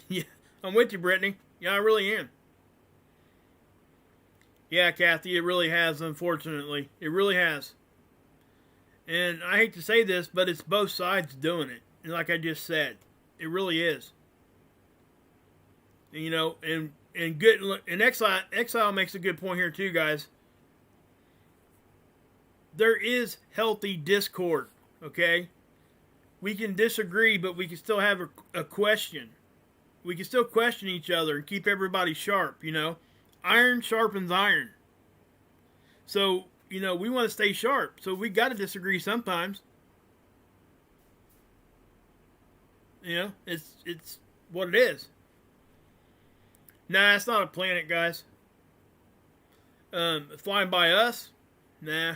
Yeah, I'm with you, Brittany. Yeah, I really am. Yeah, Kathy, it really has, unfortunately. It really has. And I hate to say this, but it's both sides doing it. And like I just said, it really is. And, and good and exile makes a good point here too, guys. There is healthy discord, okay? We can disagree, but we can still have a question. We can still question each other and keep everybody sharp, Iron sharpens iron. So, we want to stay sharp. So we got to disagree sometimes. It's what it is. Nah, it's not a planet, guys. Flying by us? Nah.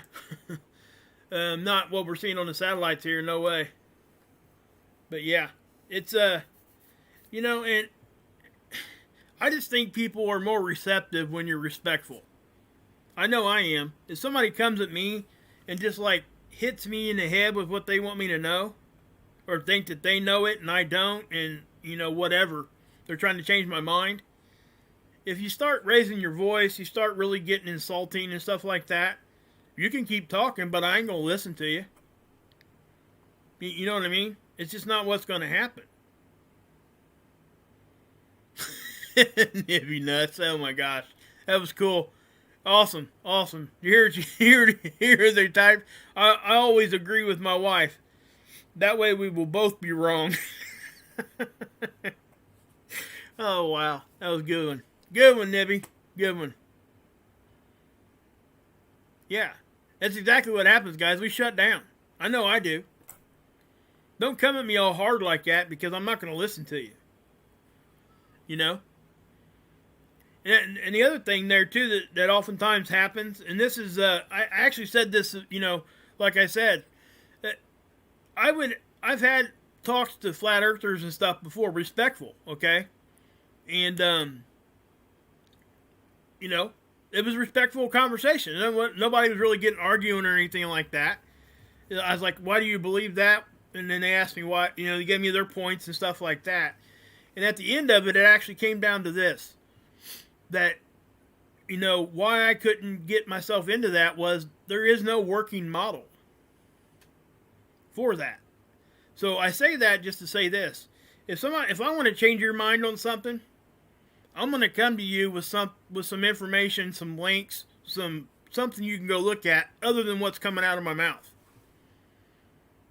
Not what we're seeing on the satellites here, no way. But yeah, it's, and I just think people are more receptive when you're respectful. I know I am. If somebody comes at me and just like hits me in the head with what they want me to know, or think that they know it and I don't, and whatever, they're trying to change my mind. If you start raising your voice, you start really getting insulting and stuff like that, you can keep talking, but I ain't going to listen to you. You know what I mean? It's just not what's going to happen. Nibby nuts. Oh my gosh. That was cool. Awesome. You hear they type? I always agree with my wife. That way we will both be wrong. Oh wow. That was a good one. Good one, Nibby. Good one. Yeah. That's exactly what happens, guys. We shut down. I know I do. Don't come at me all hard like that because I'm not going to listen to you. And the other thing there, too, that oftentimes happens, and this is, I actually said this, like I said, that I've had talks to flat earthers and stuff before, respectful, okay? And, it was a respectful conversation. Nobody was really getting arguing or anything like that. I was like, why do you believe that? And then they asked me why, they gave me their points and stuff like that. And at the end of it, it actually came down to this. That, why I couldn't get myself into that was there is no working model for that. So I say that just to say this. If I want to change your mind on something, I'm going to come to you with some information, some links, something you can go look at other than what's coming out of my mouth.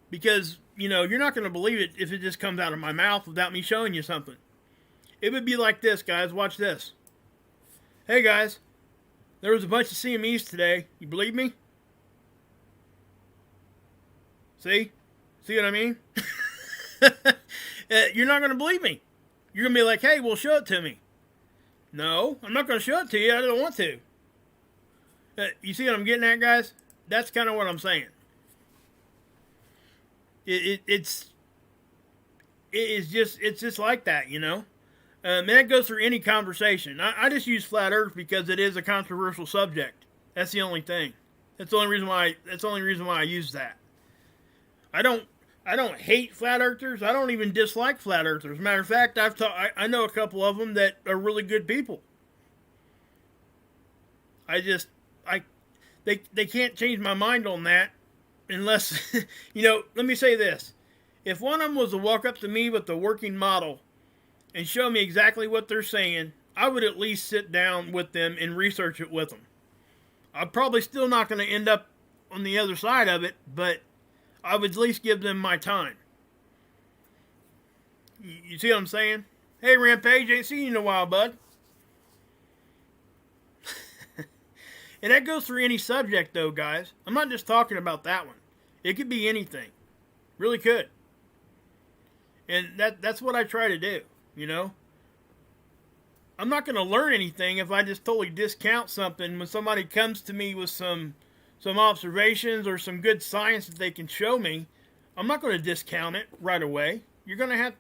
Because, you're not going to believe it if it just comes out of my mouth without me showing you something. It would be like this, guys. Watch this. Hey, guys. There was a bunch of CMEs today. You believe me? See? See what I mean? You're not going to believe me. You're going to be like, hey, well, show it to me. No, I'm not going to show it to you. I don't want to. You see what I'm getting at, guys? That's kind of what I'm saying. It's just like that, and that goes through any conversation. I just use flat Earth because it is a controversial subject. That's the only thing. That's the only reason why. That's the only reason why I use that. I don't hate flat earthers. I don't even dislike flat earthers. As a matter of fact, I know a couple of them that are really good people. They can't change my mind on that unless, let me say this. If one of them was to walk up to me with the working model and show me exactly what they're saying, I would at least sit down with them and research it with them. I'm probably still not going to end up on the other side of it, but I would at least give them my time. You see what I'm saying? Hey, Rampage, ain't seen you in a while, bud. And that goes through any subject, though, guys. I'm not just talking about that one. It could be anything. Really could. And that's what I try to do, I'm not going to learn anything if I just totally discount something when somebody comes to me with some observations or some good science that they can show me. I'm not going to discount it right away. You're going to have,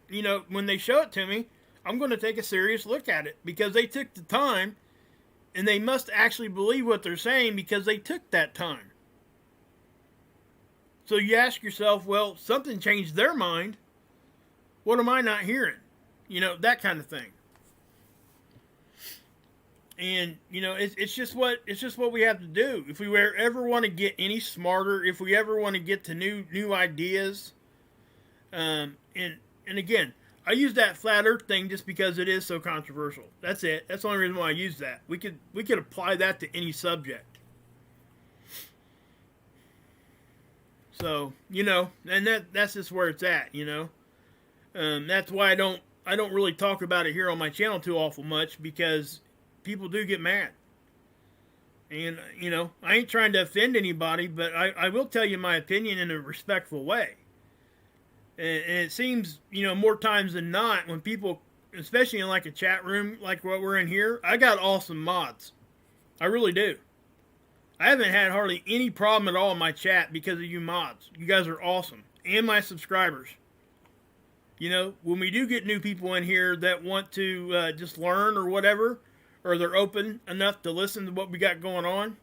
when they show it to me, I'm going to take a serious look at it because they took the time and they must actually believe what they're saying because they took that time. So you ask yourself, well, something changed their mind. What am I not hearing? that kind of thing. And it's just what we have to do. If we ever want to get any smarter, if we ever want to get to new ideas, and again, I use that flat Earth thing just because it is so controversial. That's it. That's the only reason why I use that. We could apply that to any subject. So and that's just where it's at. That's why I don't really talk about it here on my channel too awful much, because people do get mad. And, I ain't trying to offend anybody, but I will tell you my opinion in a respectful way. And it seems, more times than not, when people, especially in like a chat room like what we're in here, I got awesome mods. I really do. I haven't had hardly any problem at all in my chat because of you mods. You guys are awesome. And my subscribers. When we do get new people in here that want to just learn or whatever, or they're open enough to listen to what we got going on,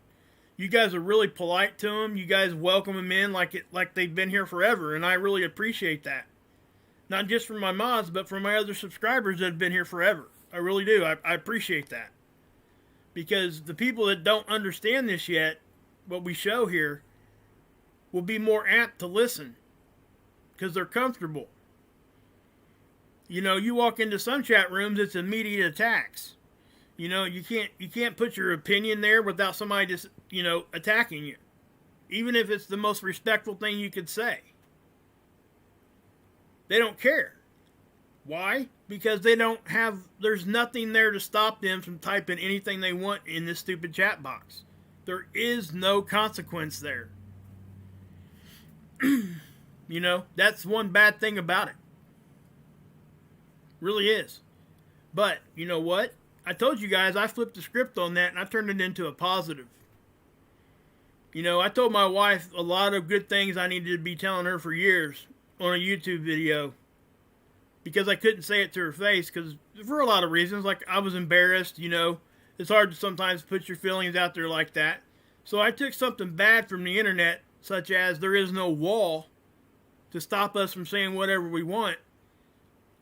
you guys are really polite to them. You guys welcome them in like they've been here forever, and I really appreciate that. Not just from my mods, but from my other subscribers that have been here forever. I really do. I appreciate that. Because the people that don't understand this yet, what we show here, will be more apt to listen because they're comfortable. You walk into some chat rooms, it's immediate attacks. You can't put your opinion there without somebody just, attacking you. Even if it's the most respectful thing you could say. They don't care. Why? Because there's nothing there to stop them from typing anything they want in this stupid chat box. There is no consequence there. That's one bad thing about it. Really is. But, you know what? I told you guys I flipped the script on that and I turned it into a positive. I told my wife a lot of good things I needed to be telling her for years on a YouTube video. Because I couldn't say it to her face, because for a lot of reasons, like I was embarrassed, it's hard to sometimes put your feelings out there like that. So I took something bad from the internet, such as there is no wall to stop us from saying whatever we want.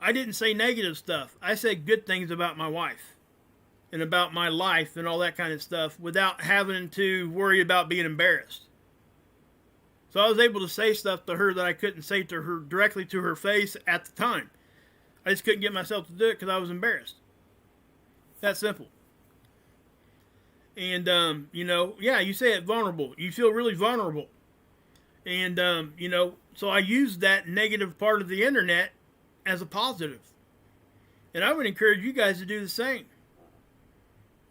I didn't say negative stuff. I said good things about my wife and about my life and all that kind of stuff without having to worry about being embarrassed. So I was able to say stuff to her that I couldn't say to her directly to her face at the time. I just couldn't get myself to do it because I was embarrassed. That simple. And, you say it vulnerable. You feel really vulnerable. And, so I used that negative part of the internet as a positive. And I would encourage you guys to do the same.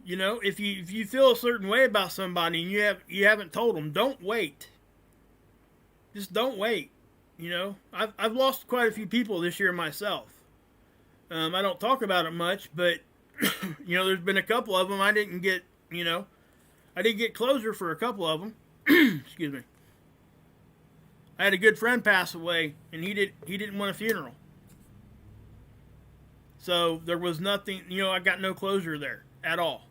If you feel a certain way about somebody and you haven't told them, don't wait. Just don't wait. I've lost quite a few people this year myself. I don't talk about it much, but there's been a couple of them I didn't get. I didn't get closure for a couple of them. Excuse me. I had a good friend pass away, and he didn't want a funeral. So there was nothing. I got no closure there at all.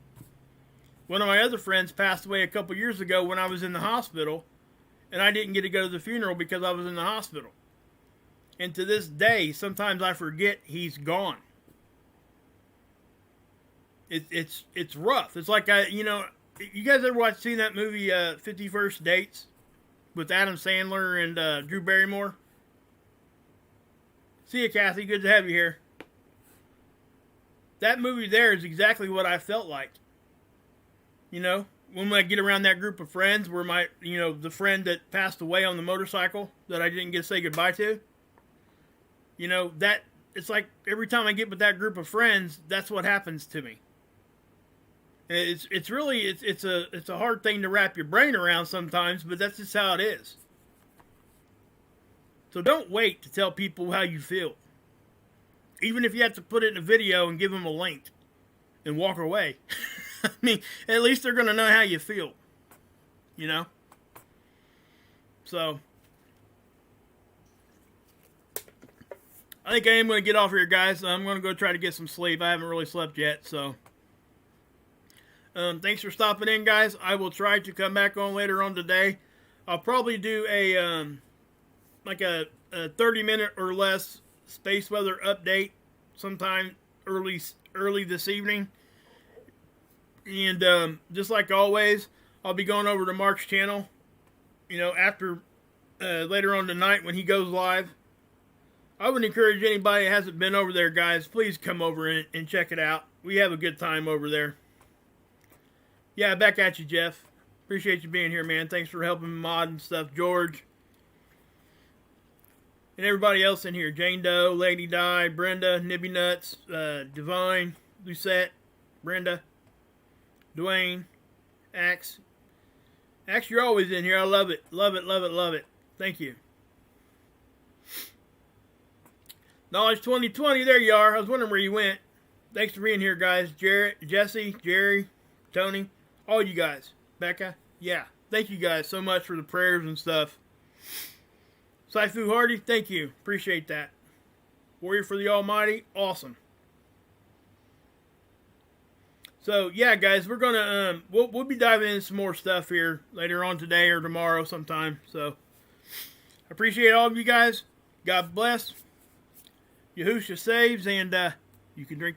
One of my other friends passed away a couple years ago when I was in the hospital, and I didn't get to go to the funeral because I was in the hospital. And to this day, sometimes I forget he's gone. It's rough. It's like you guys ever seen that movie 50 First Dates with Adam Sandler and Drew Barrymore? See you, Kathy. Good to have you here. That movie there is exactly what I felt like. When I get around that group of friends where the friend that passed away on the motorcycle that I didn't get to say goodbye to, that it's like every time I get with that group of friends, that's what happens to me. It's really a hard thing to wrap your brain around sometimes, but that's just how it is. So don't wait to tell people how you feel. Even if you have to put it in a video and give them a link and walk away. I mean, at least they're going to know how you feel. So, I think I am going to get off here, guys. I'm going to go try to get some sleep. I haven't really slept yet, so. Thanks for stopping in, guys. I will try to come back on later on today. I'll probably do a 30-minute or less space weather update sometime early this evening. And just like always, I'll be going over to Mark's channel, after later on tonight when he goes live. I would encourage anybody that hasn't been over there, guys, please come over and check it out. We have a good time over there. Yeah, back at you, Jeff. Appreciate you being here, man. Thanks for helping mod and stuff, George. And everybody else in here. Jane Doe, Lady Di, Brenda, Nibby Nuts, Divine, Lucette, Brenda, Dwayne, Axe. Axe, you're always in here. I love it. Love it, love it, love it. Thank you. Knowledge 2020, there you are. I was wondering where you went. Thanks for being here, guys. Jarrett, Jesse, Jerry, Tony, all you guys. Becca, yeah. Thank you guys so much for the prayers and stuff. Saifu Hardy, thank you. Appreciate that. Warrior for the Almighty, awesome. So, yeah, guys, we're going to, we'll be diving into some more stuff here later on today or tomorrow sometime. So, I appreciate all of you guys. God bless. Yahusha saves, and you can drink